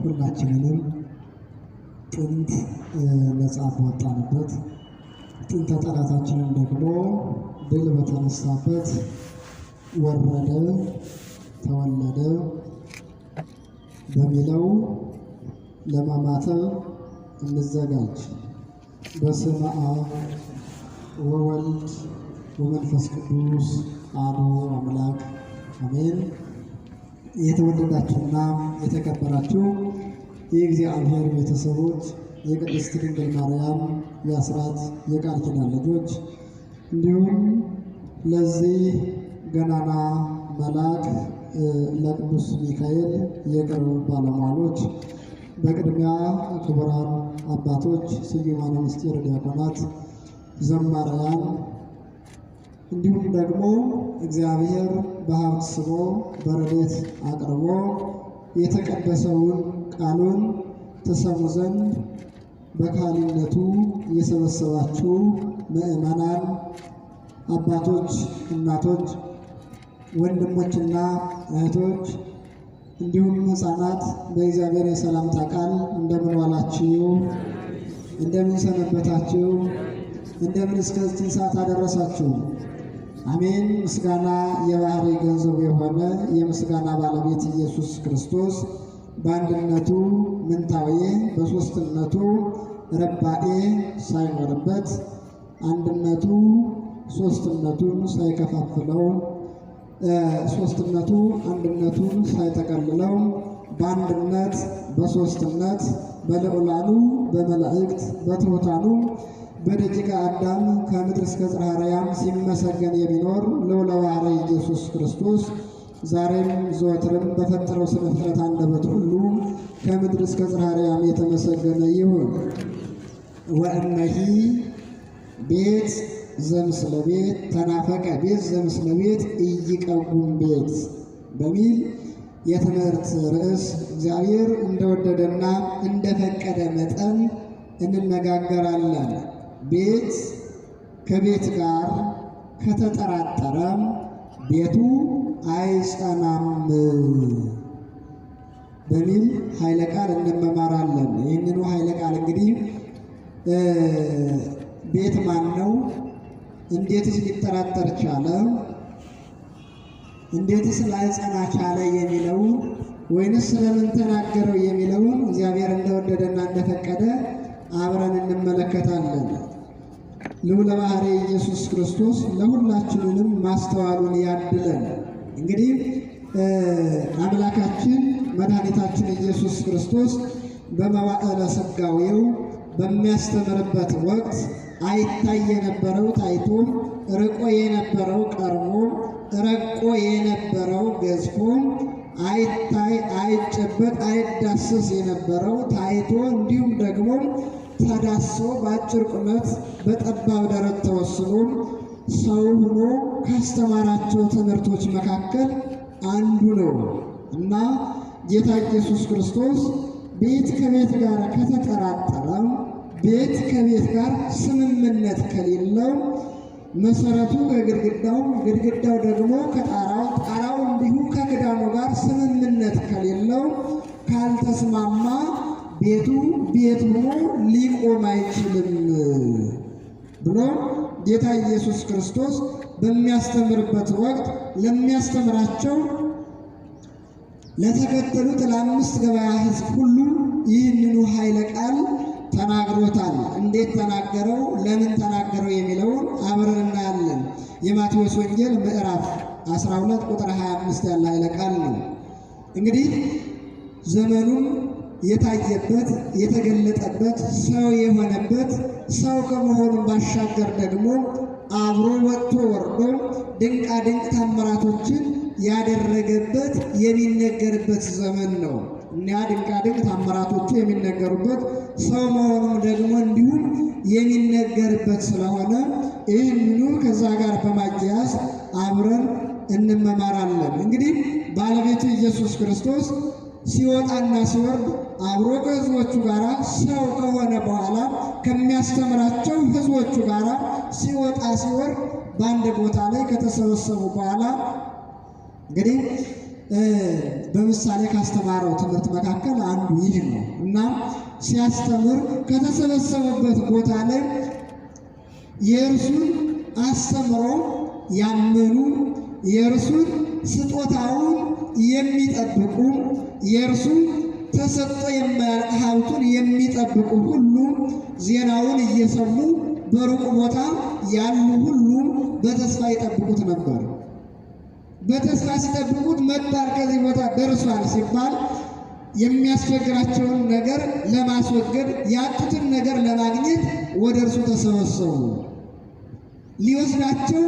ሁላችንንም ጥንት ነፃ በወጣንበት ጥንተ ጠላታችንን ደግሞ ድል በተነሳበት ወረደ ተወለደ በሚለው ለማማተብ እንዘጋጅ። በስመ አብ ወወልድ ወመንፈስ ቅዱስ አሐዱ አምላክ አሜን። የተወደዳችሁና የተከበራችሁ የእግዚአብሔር ቤተሰቦች፣ የቅድስት ድንግል ማርያም የአስራት የቃል ኪዳን ልጆች እንዲሁም ለዚህ ገናና መልአክ ለቅዱስ ሚካኤል የቅርብ ባለሟሎች፣ በቅድሚያ ክቡራን አባቶች፣ ስዩማነ ምስጢር ዲያቆናት፣ ዘማሪያን እንዲሁም ደግሞ እግዚአብሔር በሀብት ስቦ በረድኤት አቅርቦ የተቀደሰውን ቃሉን ትሰሙ ዘንድ በካህሊነቱ የሰበሰባችሁ ምእመናን አባቶች፣ እናቶች፣ ወንድሞችና እህቶች እንዲሁም ሕፃናት በእግዚአብሔር የሰላምታ ቃል እንደምን ዋላችሁ? እንደምን ሰነበታችሁ? እንደምን እስከዚህ ሰዓት አደረሳችሁ? አሜን። ምስጋና የባህሪ ገንዘቡ የሆነ የምስጋና ባለቤት ኢየሱስ ክርስቶስ በአንድነቱ ምንታዌ በሦስትነቱ ረባኤ ሳይኖርበት አንድነቱ ሦስትነቱን ሳይከፋፍለው ሦስትነቱ አንድነቱን ሳይጠቀልለው በአንድነት በሦስትነት በልዑላኑ በመላእክት በትሑታኑ በደቂቀ አዳም ከምድር እስከ ጽርሐ አርያም ሲመሰገን የሚኖር ልዑለ ባሕርይ ኢየሱስ ክርስቶስ ዛሬም ዘወትርም በፈጠረው ስነ ፍጥረት አንደበት ሁሉ ከምድር እስከ ጽርሐ አርያም የተመሰገነ ይሁን። ወእመሂ ቤት ዘምስለ ቤት ተናፈቀ ቤት ዘምስለ ቤት ኢይቀውም ቤት በሚል የትምህርት ርዕስ እግዚአብሔር እንደወደደና እንደፈቀደ መጠን እንነጋገራለን። ቤት ከቤት ጋር ከተጠራጠረ ቤቱ አይጸናም በሚል ኃይለ ቃል እንመማራለን። ይህንኑ ኃይለ ቃል እንግዲህ ቤት ማን ነው? እንዴትስ ሊጠራጠር ቻለ? እንዴትስ ላይጸና ቻለ የሚለውን ወይንስ ስለምን ተናገረው የሚለውን እግዚአብሔር እንደወደደና እንደፈቀደ አብረን እንመለከታለን። ልዑለ ባሕርይ ኢየሱስ ክርስቶስ ለሁላችንንም ማስተዋሉን ያድለን። እንግዲህ አምላካችን መድኃኒታችን ኢየሱስ ክርስቶስ በመዋዕለ ሥጋዌው በሚያስተምርበት ወቅት አይታይ የነበረው ታይቶ፣ ርቆ የነበረው ቀርቦ፣ ረቆ የነበረው ገዝፎ፣ አይታይ አይጨበጥ አይዳሰስ የነበረው ታይቶ እንዲሁም ደግሞ ተዳሶ በአጭር ቁመት በጠባብ ደረት ተወስኖ ሰው ሆኖ ካስተማራቸው ትምህርቶች መካከል አንዱ ነው እና ጌታ ኢየሱስ ክርስቶስ ቤት ከቤት ጋር ከተጠራጠረ፣ ቤት ከቤት ጋር ስምምነት ከሌለው፣ መሰረቱ ከግድግዳው፣ ግድግዳው ደግሞ ከጣራው፣ ጣራው እንዲሁ ከክዳኑ ጋር ስምምነት ከሌለው፣ ካልተስማማ ቤቱ ቤት ሆኖ ሊቆም አይችልም ብሎ ጌታ ኢየሱስ ክርስቶስ በሚያስተምርበት ወቅት ለሚያስተምራቸው ለተከተሉት ለአምስት ገበያ ሕዝብ ሁሉ ይህንኑ ኃይለ ቃል ተናግሮታል። እንዴት ተናገረው? ለምን ተናገረው? የሚለውን አብረን እናያለን። የማቴዎስ ወንጌል ምዕራፍ 12 ቁጥር 25 ያለ ኃይለ ቃል ነው። እንግዲህ ዘመኑን የታየበት የተገለጠበት ሰው የሆነበት ሰው ከመሆኑ ባሻገር ደግሞ አብሮ ወጥቶ ወርዶ ድንቃ ድንቅ ታምራቶችን ያደረገበት የሚነገርበት ዘመን ነው። እኒያ ድንቃ ድንቅ ታምራቶቹ የሚነገሩበት ሰው መሆኑም ደግሞ እንዲሁም የሚነገርበት ስለሆነ ይህንኑ ከዛ ጋር በማያያዝ አብረን እንመማራለን። እንግዲህ ባለቤቱ ኢየሱስ ክርስቶስ ሲወጣና ሲወርድ አብሮ ከሕዝቦቹ ጋር ሰው ከሆነ በኋላ ከሚያስተምራቸው ሕዝቦቹ ጋር ሲወጣ ሲወርድ በአንድ ቦታ ላይ ከተሰበሰቡ በኋላ እንግዲህ በምሳሌ ካስተማረው ትምህርት መካከል አንዱ ይህ ነው እና ሲያስተምር ከተሰበሰቡበት ቦታ ላይ የእርሱን አስተምሮ ያመኑ የእርሱን ስጦታውን የሚጠብቁ የእርሱን ተሰጥቶ የማያልቅ ሀብቱን የሚጠብቁ ሁሉ ዜናውን እየሰሙ በሩቅ ቦታ ያሉ ሁሉ በተስፋ ይጠብቁት ነበር። በተስፋ ሲጠብቁት መጣር ከዚህ ቦታ ደርሷል ሲባል የሚያስቸግራቸውን ነገር ለማስወገድ ያጡትን ነገር ለማግኘት ወደ እርሱ ተሰበሰቡ። ሊወስዳቸው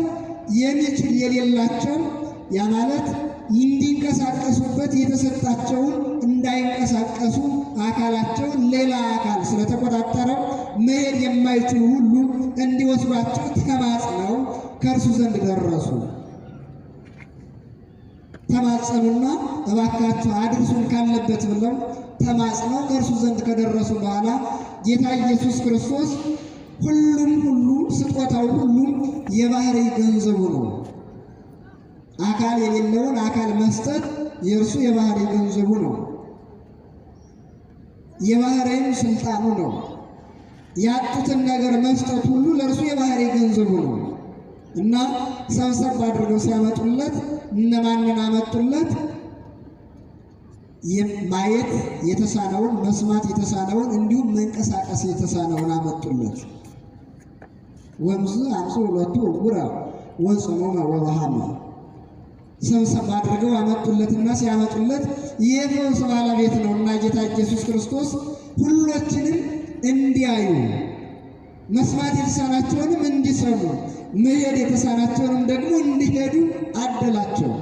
የሚችል የሌላቸው ያ ማለት እንዲንቀሳቀሱበት የተሰጣቸውን እንዳይንቀሳቀሱ አካላቸውን ሌላ አካል ስለተቆጣጠረው መሄድ የማይችሉ ሁሉ እንዲወስዷቸው ተማጽነው ከእርሱ ዘንድ ደረሱ። ተማጸኑና እባካችሁ አድርሱን ካለበት ብለው ተማጽነው ከእርሱ ዘንድ ከደረሱ በኋላ ጌታ ኢየሱስ ክርስቶስ ሁሉ ስጦታው ሁሉ የባህሪ ገንዘቡ ነው። አካል የሌለውን አካል መስጠት የእርሱ የባህሪ ገንዘቡ ነው። የባህሪም ስልጣኑ ነው። ያጡትን ነገር መስጠት ሁሉ ለእርሱ የባህሪ ገንዘቡ ነው እና ሰብሰብ አድርገው ሲያመጡለት እነማንን አመጡለት? ማየት የተሳነውን፣ መስማት የተሳነውን እንዲሁም መንቀሳቀስ የተሳነውን አመጡለት። ወምዝ አምሱ ሁለቱ ዕውራ ወጽሙመ ወበሃመ ሰብሰብ አድርገው አመጡለትና ሲያመጡለት የፈውስ ባለቤት ነውና ጌታ ኢየሱስ ክርስቶስ ሁሎችንም እንዲያዩ መስማት የተሳናቸውንም እንዲሰሙ መሄድ የተሳናቸውንም ደግሞ እንዲሄዱ አደላቸው።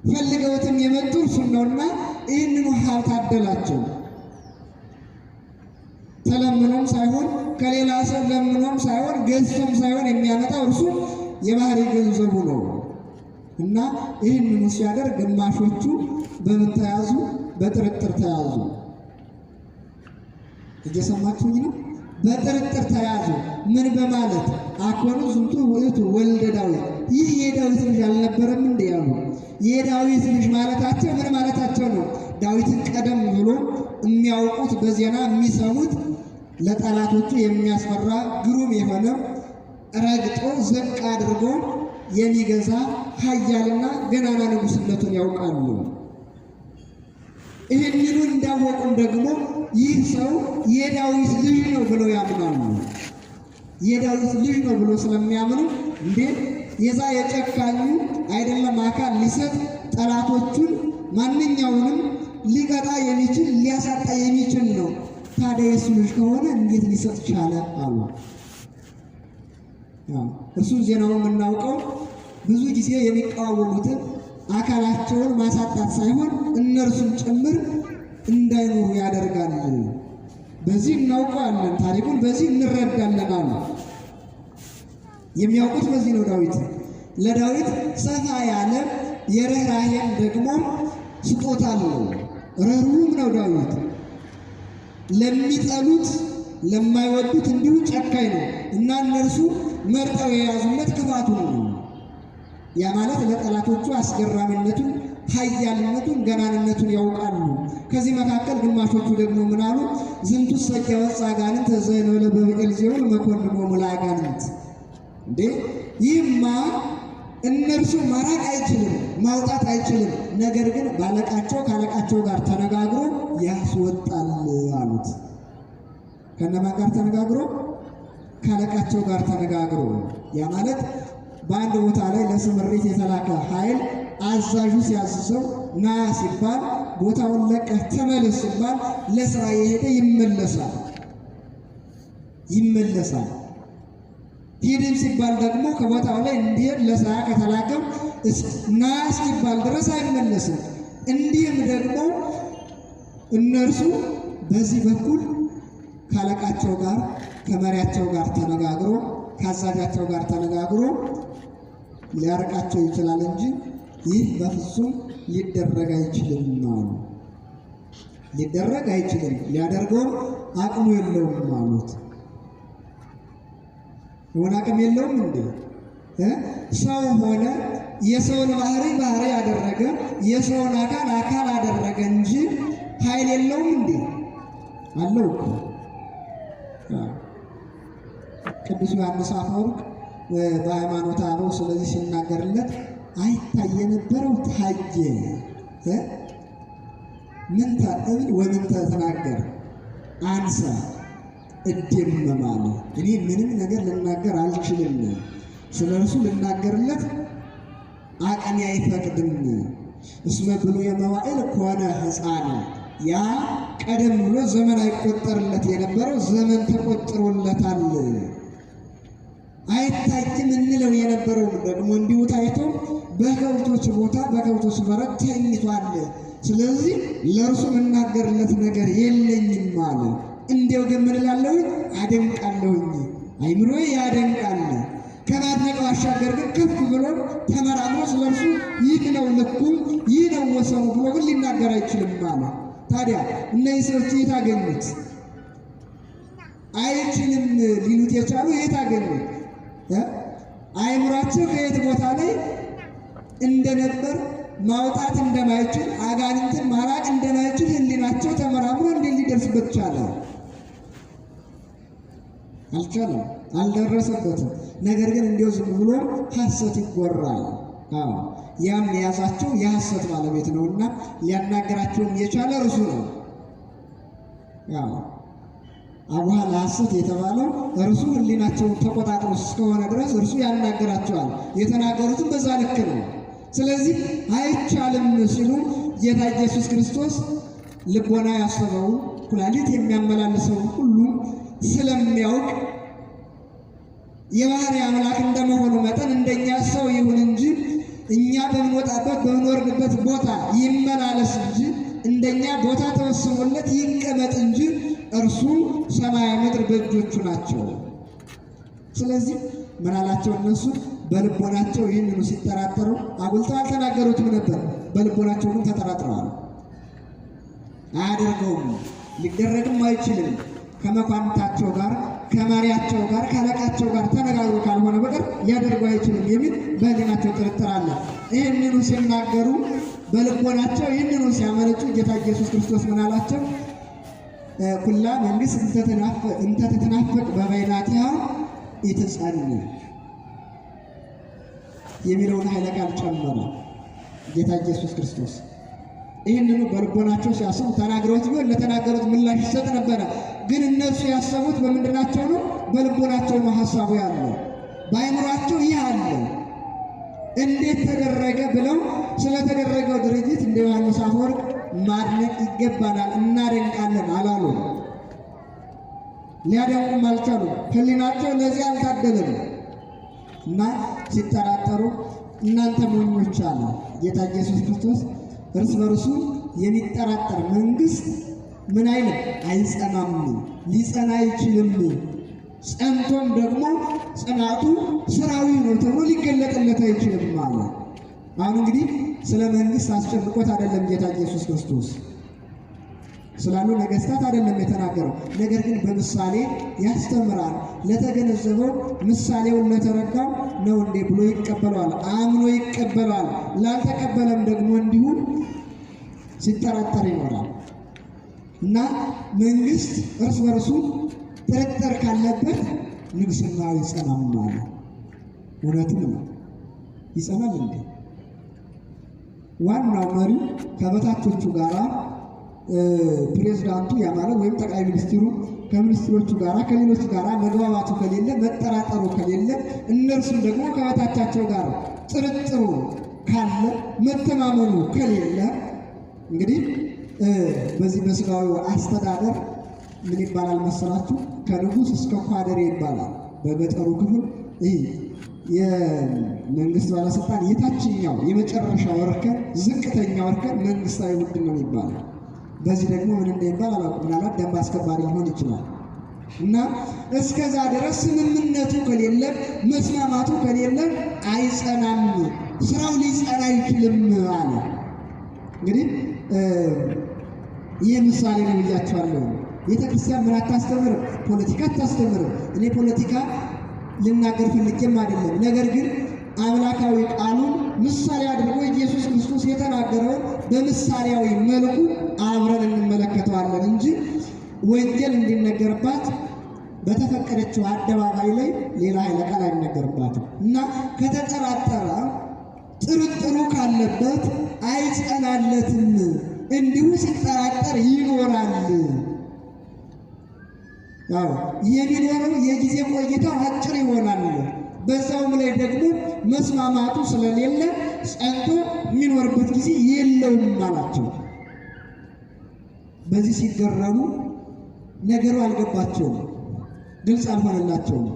ፈልገውትም የመጡ እርሱን ነውና ይህንኑ ሀብት አደላቸው። ተለምኖም ሳይሆን ከሌላ ሰው ለምኖም ሳይሆን ገዝቶም ሳይሆን የሚያመጣው እርሱ የባህሪ ገንዘቡ ነው እና ይህንኑ ሲያደርግ ግማሾቹ በምን ተያዙ? በጥርጥር ተያዙ። እየሰማችሁኝ ነው? በጥርጥር ተያዙ። ምን በማለት አኮኑ ዝንቱ ውእቱ ወልደ ዳዊት፣ ይህ የዳዊት ልጅ አልነበረም እንዴ ያሉ። የዳዊት ልጅ ማለታቸው ምን ማለታቸው ነው? ዳዊትን ቀደም ብሎ የሚያውቁት በዜና የሚሰሙት ለጠላቶቹ የሚያስፈራ ግሩም የሆነ ረግጦ ዝቅ አድርጎ የሚገዛ ኃያልና ገናና ንጉሥነቱን ያውቃሉ። ይህንኑ እንዳወቁም ደግሞ ይህ ሰው የዳዊት ልጅ ነው ብለው ያምናሉ። የዳዊት ልጅ ነው ብሎ ስለሚያምኑ እንዴ የዛ የጨካኙ አይደለም አካል ሊሰጥ ጠላቶቹን ማንኛውንም ሊቀጣ የሚችል ሊያሳጣ የሚችል ነው። ታዲያ የሱ ልጅ ከሆነ እንዴት ሊሰጥ ቻለ አሉ። እርሱን ዜናውን የምናውቀው ብዙ ጊዜ የሚቃወሙትን አካላቸውን ማሳጣት ሳይሆን እነርሱን ጭምር እንዳይኖሩ ያደርጋል። በዚህ እናውቀዋለን፣ ታሪኩን በዚህ እንረዳለን አሉ። የሚያውቁት በዚህ ነው። ዳዊት ለዳዊት ሰፋ ያለ የርኅራኄን ደግሞ ስጦታ አለው። ርኅሩህም ነው ዳዊት። ለሚጠሉት ለማይወዱት እንዲሁ ጨካኝ ነው እና እነርሱ መርጠው የያዙለት ክፋቱ ነው። ያ ማለት ለጠላቶቹ አስገራሚነቱን፣ ኃያልነቱን፣ ገናንነቱን ያውቃሉ። ከዚህ መካከል ግማሾቹ ደግሞ ምን አሉ? ዝንቱ ሰቂያ ወፃ አጋንንት ዘእንበለ በብዔልዜቡል መኮንኖሙ ለአጋንንት። እንዴ ይህማ እነርሱ ማራቅ አይችልም፣ ማውጣት አይችልም። ነገር ግን ባለቃቸው ካለቃቸው ጋር ተነጋግሮ ያስወጣል አሉት። ከነማን ጋር ተነጋግሮ? ካለቃቸው ጋር ተነጋግሮ። ያ ማለት በአንድ ቦታ ላይ ለስምሪት የተላከ ኃይል አዛዡ ሲያዝዘው ና ሲባል ቦታውን ለቀህ ተመለስ ሲባል ለስራ የሄደ ይመለሳል። ሂድም ሲባል ደግሞ ከቦታው ላይ እንዲሄድ ለስራ ከተላከም ና እስኪባል ድረስ አይመለስም። እንዲህም ደግሞ እነርሱ በዚህ በኩል ካለቃቸው ጋር ከመሪያቸው ጋር ተነጋግሮ ከአዛዣቸው ጋር ተነጋግሮ ሊያርቃቸው ይችላል እንጂ ይህ በፍጹም ሊደረግ አይችልም ነው። ሊደረግ አይችልም፣ ሊያደርገው አቅሙ የለውም አሉት። የሆነ አቅም የለውም እንዴ? ሰው ሆነ። የሰውን ባህሪ ያደረገ የሰውን አካል አደረገ እንጂ ኃይል የለውም እንዴ? አለው እኮ። ቅዱስ ዮሐንስ አፈወርቅ በሃይማኖተ አበው ስለዚህ ሲናገርለት አይታይ የነበረው ታየ። ምን ታጠብ ወምን ተናገር አንሳ እደመማለ። እኔ ምንም ነገር ልናገር አልችልም፣ ስለ እርሱ ልናገርለት አቅሜ አይፈቅድም። እስመ ብሉየ መዋዕል ኮነ ሕፃን። ያ ቀደም ብሎ ዘመን አይቆጠርለት የነበረው ዘመን ተቆጥሮለታል። አይታይም እንለው የነበረው ደግሞ እንዲሁ ታይቶ በከብቶች ቦታ በከብቶች በረት ተኝቷል። ስለዚህ ለእርሱ የምናገርለት ነገር የለኝም አለ። እንዲያው ግን ምን እላለሁ? አደንቃለሁኝ። አይምሮዬ ያደንቃል። ከማድነቅ ባሻገር ግን ከፍ ብሎ ተመራምሮ ስለ እርሱ ይህ ነው ልኩ፣ ይህ ነው ወሰኑ ብሎ ግን ሊናገር አይችልም አለ። ታዲያ እነዚህ ሰዎች የት አገኙት? አይችልም ሊሉት የቻሉ የት አገኙት? አይምሯቸው ከየት ቦታ ላይ እንደነበር ማውጣት እንደማይችል አጋንንትን ማራቅ እንደማይችል ሕሊናቸው ተመራምሮ እንዴት ሊደርስበት ቻለ? አልቻለም፣ አልደረሰበትም። ነገር ግን እንዲያው ዝም ብሎ ሐሰት ይጎራል። ያም የያዛቸው የሐሰት ባለቤት ነውና ሊያናገራቸውም የቻለ እርሱ ነው። አቡሃ ለሐሰት የተባለው እርሱ ሕሊናቸውን ተቆጣጥሮ እስከሆነ ድረስ እርሱ ያናገራቸዋል። የተናገሩትም በዛ ልክ ነው። ስለዚህ አይቻልም ሲሉ ጌታ ኢየሱስ ክርስቶስ ልቦና ያሰበው ኩላሊት የሚያመላልሰው ሁሉ ስለሚያውቅ የባህሪ አምላክ እንደመሆኑ መጠን እንደኛ ሰው ይሁን እንጂ እኛ በምንወጣበት በምንወርድበት ቦታ ይመላለስ እንጂ እንደኛ ቦታ ተወስኖለት ይቀመጥ እንጂ እርሱ ሰማይ ምድር በእጆቹ ናቸው። ስለዚህ ምን አላቸው? እነሱ በልቦናቸው ይህንኑ ሲጠራጠሩ አጉልተው አልተናገሩትም ነበር። በልቦናቸው ግን ተጠራጥረዋል። አያደርገውም፣ ሊደረግም አይችልም። ከመኳንንታቸው ጋር ከመሪያቸው ጋር ከአለቃቸው ጋር ተነጋግሮ ካልሆነ በቀር ሊያደርጉ አይችልም የሚል በሕሊናቸው ጥርጥር አለ። ይህንኑ ሲናገሩ በልቦናቸው ይህንኑ ሲያመለጩ ጌታ ኢየሱስ ክርስቶስ ምን አላቸው? ኩላ መንግሥት እንተ ትትናፈቅ በበይናቲሃ ኢትጸንዕ የሚለውን ኃይለ ቃል ጨመረ ጌታ ኢየሱስ ክርስቶስ። ይህንኑ በልቦናቸው ሲያስቡ ተናግረውት ቢሆን ለተናገሩት ምላሽ ይሰጥ ነበረ። ግን እነሱ ያሰቡት በምንድናቸው ነው? በልቦናቸው ነው ሀሳቡ ያለው፣ በአይምሯቸው ይህ አለ። እንዴት ተደረገ ብለው ስለተደረገው ድርጊት እንደ ዮሐንስ አፈወርቅ ማድነቅ ይገባናል፣ እናደንቃለን አላሉ። ሊያደንቁም አልቻሉም። ሕሊናቸው ለዚህ አልታደለም እና ሲጠራጠሩ እናንተ ሞኞች አለ ጌታ ኢየሱስ ክርስቶስ። እርስ በርሱ የሚጠራጠር መንግሥት ምን አይልም? አይጸናም፣ ሊጸና አይችልም። ጸንቶም ደግሞ ጽናቱ ስራዊ ነው ተብሎ ሊገለጥለት አይችልም ማለት። አሁን እንግዲህ ስለ መንግሥት አስጨንቆት አይደለም ጌታ ኢየሱስ ክርስቶስ ስላሉ ነገሥታት አይደለም የተናገረው። ነገር ግን በምሳሌ ያስተምራል። ለተገነዘበው ምሳሌውን ለተረዳው ነው እንዴ ብሎ ይቀበለዋል፣ አምኖ ይቀበለዋል። ላልተቀበለም ደግሞ እንዲሁ ሲጠራጠር ይኖራል እና መንግሥት እርስ በርሱ ጥርጥር ካለበት ንግሥናው ይጸናል ማለት እውነትም ነው። ይጸናል እንዴ? ዋናው መሪ ከበታቾቹ ጋራ ፕሬዝዳንቱ ያማረ ወይም ጠቅላይ ሚኒስትሩ ከሚኒስትሮቹ ጋራ ከሌሎች ጋራ መግባባቱ ከሌለ መጠራጠሩ ከሌለ እነርሱም ደግሞ ከበታቻቸው ጋር ጥርጥሩ ካለ መተማመኑ ከሌለ እንግዲህ በዚህ በስጋዊ አስተዳደር ምን ይባላል መሰላችሁ? ከንጉሥ እስከ ኳደሬ ይባላል። በገጠሩ ክፍል ይህ የመንግስት ባለስልጣን የታችኛው የመጨረሻው እርከን ዝቅተኛው እርከን መንግስታዊ ቡድን ነው የሚባለው። በዚህ ደግሞ ምን እንደሚባል አላውቅም። ምናልባት ደንብ አስከባሪ ሊሆን ይችላል። እና እስከዛ ድረስ ስምምነቱ ከሌለ መስማማቱ ከሌለ አይጸናም፣ ስራው ሊጸና አይችልም አለ። እንግዲህ ይህ ምሳሌ ነው ብያቸዋለሁ። ቤተ ክርስቲያን ምን አታስተምርም? ፖለቲካ አታስተምርም። እኔ ፖለቲካ ልናገር ፈልጌም አይደለም። ነገር ግን አምላካዊ ቃሉን ምሳሌ አድርጎ ኢየሱስ ክርስቶስ የተናገረውን በምሳሌያዊ መልኩ አብረን እንመለከተዋለን እንጂ ወንጌል እንዲነገርባት በተፈቀደችው አደባባይ ላይ ሌላ ኃይለ ቃል አይነገርባትም እና ከተጠራጠረ ጥርጥሩ ካለበት አይጸናለትም። እንዲሁ ሲጠራጠር ይኖራል። ያው የሚኖረው የጊዜ ቆይታው አጭር ይሆናል። በዛውም ላይ ደግሞ መስማማቱ ስለሌለ ጸንቶ የሚኖርበት ጊዜ የለውም አላቸው። በዚህ ሲገረሙ ነገሩ አልገባቸውም፣ ግልጽ አልሆነላቸውም።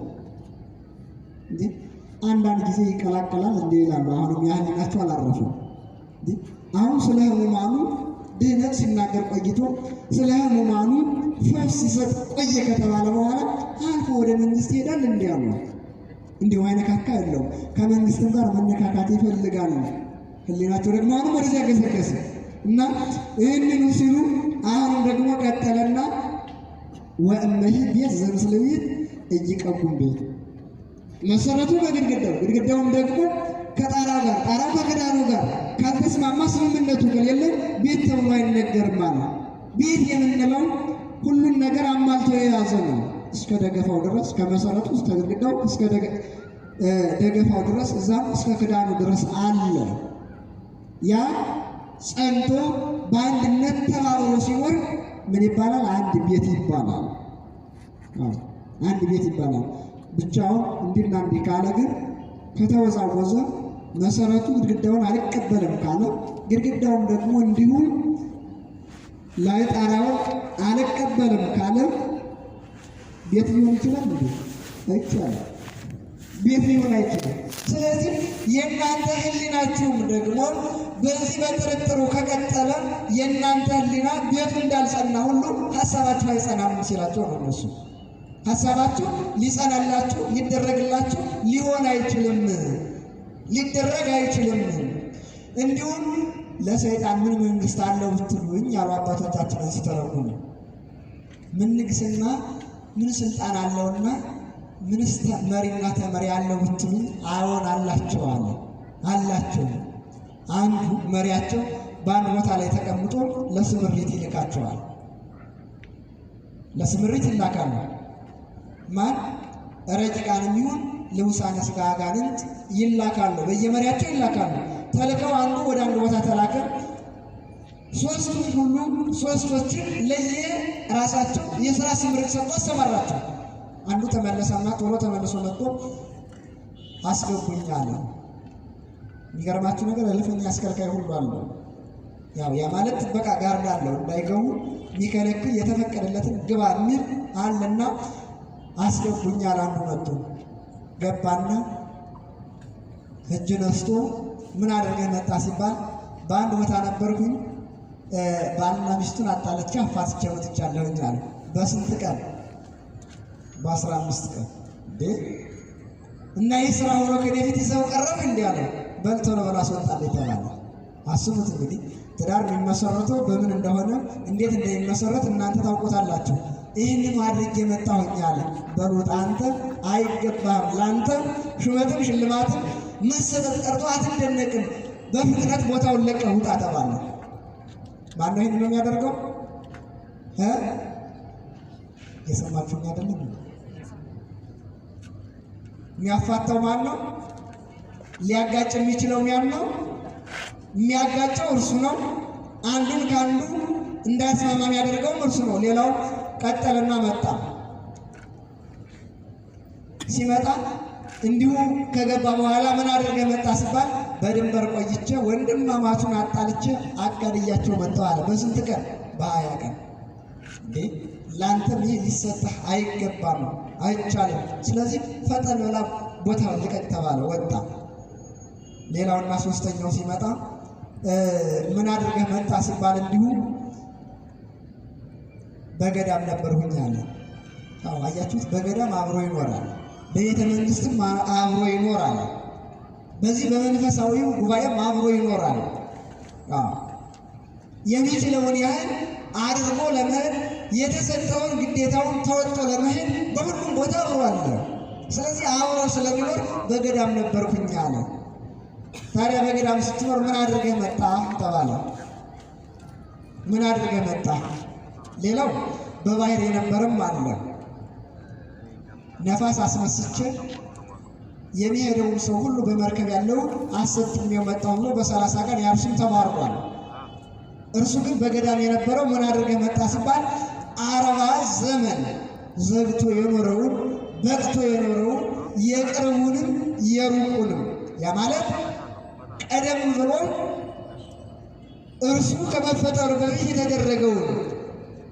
እንዴ አንዳንድ ጊዜ ይቀላቀላል እንዴ ይላሉ። አሁንም ያህሊናቸው አላረፈም። አሁን ስለ ሕሙማኑ ድህነት ሲናገር ቆይቶ ስለ ሕሙማኑ ፈውስ ሲሰጥ ቆየ ከተባለ በኋላ አልፎ ወደ መንግስት ይሄዳል። እንዲያሉ እንዲሁ አይነካካ የለውም። ከመንግስትም ጋር መነካካት ይፈልጋሉ። ህሊናቸው ደግሞ አሁንም ወደዚያ ገሰገሰ እና ይህንኑ ሲሉ አሁንም ደግሞ ቀጠለና ወእመሂ ቤት ዘምስለ ቤት እይቀቡም ቤት መሰረቱ በግድግዳው ግድግዳውም ደግሞ ከጣራው ጋር ጣራው ከክዳኑ ጋር ካልተስማማ ስምምነቱ ከሌለ ቤት ተብሎ አይነገርም ማለት። ቤት የምንለው ሁሉን ነገር አሟልቶ የያዘ ነው። እስከ ደገፋው ድረስ ከመሰረቱ እስከ ግድግዳው እስከ ደገፋው ድረስ እዛም እስከ ክዳኑ ድረስ አለ። ያ ጸንቶ በአንድነት ተባብሮ ሲኖር ምን ይባላል? አንድ ቤት ይባላል። አንድ ቤት ይባላል። ብቻውን እንዲና እንዲህ ካለ ግን ከተወዛወዘ መሰረቱ ግድግዳውን አልቀበልም ካለ ግድግዳውም ደግሞ እንዲሁ ላይ ጣራው አልቀበልም ካለ ቤት ሊሆን ይችላል እንዴ? አይቻልም። ቤት ሊሆን አይችልም። ስለዚህ የእናንተ ህሊናችሁም ደግሞ በዚህ በጥርጥሩ ከቀጠለ የእናንተ ህሊና ቤቱ እንዳልጸና ሁሉ ሀሳባችሁ አይጸናም ሲላቸው ነው እነሱ። ሀሳባችሁ ሊጸናላችሁ ሊደረግላችሁ ሊሆን አይችልም፣ ሊደረግ አይችልም። እንዲሁም ለሰይጣን ምን መንግስት አለው ብትሉኝ ያሉ አባቶቻችን ሲተረጉሙ ምን ንግስና ምን ስልጣን አለውና ምንስ መሪና ተመሪ አለው ብትሉኝ አዎን አላቸው አለ አላቸው። አንዱ መሪያቸው በአንድ ቦታ ላይ ተቀምጦ ለስምሪት ይልካቸዋል። ለስምሪት ይላካሉ። ማን? ረቂቃንም ይሁን ልውሳነ ሥጋ አጋንንት ይላካሉ። በየመሪያቸው ይላካሉ። ተልከው አንዱ ወደ አንድ ቦታ ተላከ። ሶስቱም ሁሉ ሶስቶችን ለየ ራሳቸው የሥራ ስምሪት ሰጥቶ አሰማራቸው። አንዱ ተመለሰና ቶሎ ተመልሶ መጥቶ አስገቡኝ አለ። የሚገርማችሁ ነገር እልፍኝ አስከልካይ ሁሉ አለው። ያ ማለት ጥበቃ ጋርድ አለው፣ እንዳይገቡ የሚከለክል የተፈቀደለትን ግባ የሚል አለና አስገቡኝ አለ። አንዱ መጥቶ ገባና እጅ ነስቶ ምን አድርገህ መጣ ሲባል በአንድ ቦታ ነበርኩኝ፣ ባልና ሚስቱን አጣለች፣ አፋትቼ ወጥቻለሁኝ አለ። በስንት ቀን? በ15 ቀን። እና ይህ ስራ ሆኖ ከደፊት ይዘው ቀረብ እንዲህ አለ። በልቶ ነው በላስወጣል የተባለ። አስቡት እንግዲህ ትዳር የሚመሰረተው በምን እንደሆነ እንዴት እንደሚመሰረት እናንተ ታውቁታላችሁ። ይህንን አድርጌ መጣሁኝ አለ። በሉት አንተ አይገባህም፣ ለአንተ ሹመትም ሽልማትም መሰጠት ቀርቶ አትደነቅም፣ በፍጥነት ቦታውን ለቀህ ውጣ ተባለ። ማነው ይህን ነው የሚያደርገው? የሰማችሁኝ አይደለም? የሚያፋታው ማን ነው? ሊያጋጭ የሚችለው ማን ነው? የሚያጋጨው እርሱ ነው። አንዱን ከአንዱ እንዳያስማማ የሚያደርገውም እርሱ ነው። ሌላው ቀጠልና መጣ። ሲመጣ እንዲሁ ከገባ በኋላ ምን አድርገህ መጣ ሲባል በድንበር ቆይቼ ወንድማማቹን አጣልቼ አጋድያቸው መጣሁ አለ። በስንት ቀን? በ20 ቀን። ለአንተም ይህ ሊሰጥህ አይገባም፣ አይቻልም። ስለዚህ ፈጠን ብላ ቦታውን ልቀቅ ተባለ። ወጣ። ሌላውና ሶስተኛው ሲመጣ ምን አድርገህ መጣ ሲባል እንዲሁ በገዳም ነበርሁኝ አለ። አያችሁት? በገዳም አብሮ ይኖራል፣ በቤተ መንግስትም አብሮ ይኖራል፣ በዚህ በመንፈሳዊው ጉባኤም አብሮ ይኖራል። የሚችለውን ያህል አድርጎ ለመሄድ የተሰጠውን ግዴታውን ተወጥቶ ለመሄድ በሁሉም ቦታ አብሮ አለ። ስለዚህ አብሮ ስለሚኖር በገዳም ነበርኩኝ አለ። ታዲያ በገዳም ስትኖር ምን አድርገህ መጣ ተባለ። ምን አድርገህ መጣ? ሌላው በባህር የነበረም አለ። ነፋስ አስነስቼ የሚሄደውን ሰው ሁሉ በመርከብ ያለው አሰጥሜው መጣሁ ብሎ በ30 ቀን ያርሱም ተማርኳል። እርሱ ግን በገዳም የነበረው ምን አድርገህ መጣ ሲባል 40 ዘመን ዘግቶ የኖረውን በቅቶ የኖረውን የቅርቡንም የሩቁንም ያ ማለት ቀደም ብሎ እርሱ ከመፈጠሩ በፊት የተደረገውን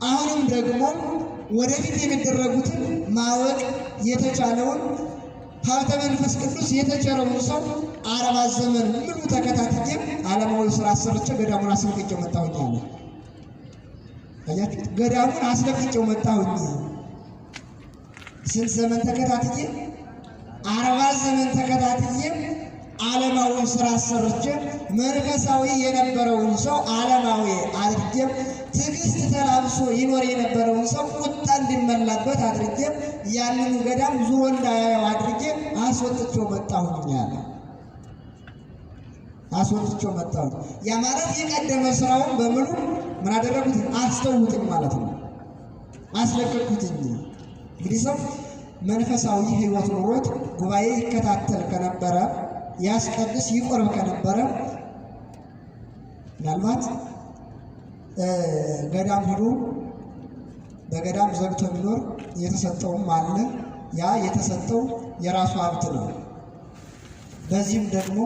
አሁንም ደግሞ ወደፊት የሚደረጉትን ማወቅ የተቻለውን ሀብተ መንፈስ ቅዱስ የተቸረውን ሰው 40 ዘመን ሙሉ ተከታትዬ ዓለማዊ ስራ ሰርቼ ገዳሙን አስለቅቄው መጣሁኝ አለ። አያችሁ፣ ገዳሙን አስለቅቄው መጣሁኝ። ስንት ዘመን ተከታትዬ? 40 ዘመን ተከታትዬ ዓለማዊ ስራ ሰርቼ መንፈሳዊ የነበረውን ሰው ዓለማዊ አድርጌ ትዕግስት ተላብሶ ይኖር የነበረውን ሰው ቁጣ እንዲመላበት አድርጌ ያንን ገዳም ዙሮ እንዳያየው አድርጌ አስወጥቼው መጣሁኝ አለ። አስወጥቼው መጣሁ። ያ ማለት የቀደመ ስራውን በሙሉ ምን አደረጉት? አስተውትኝ ማለት ነው። አስለቀቁትኝ። እንግዲህ ሰው መንፈሳዊ ሕይወት ኑሮት ጉባኤ ይከታተል ከነበረ ያስቀድስ ይቆርብ ከነበረ ምናልባት ገዳም ሄዶ በገዳም ዘግቶ ቢኖር የተሰጠውም አለ። ያ የተሰጠው የራሱ ሀብት ነው። በዚህም ደግሞ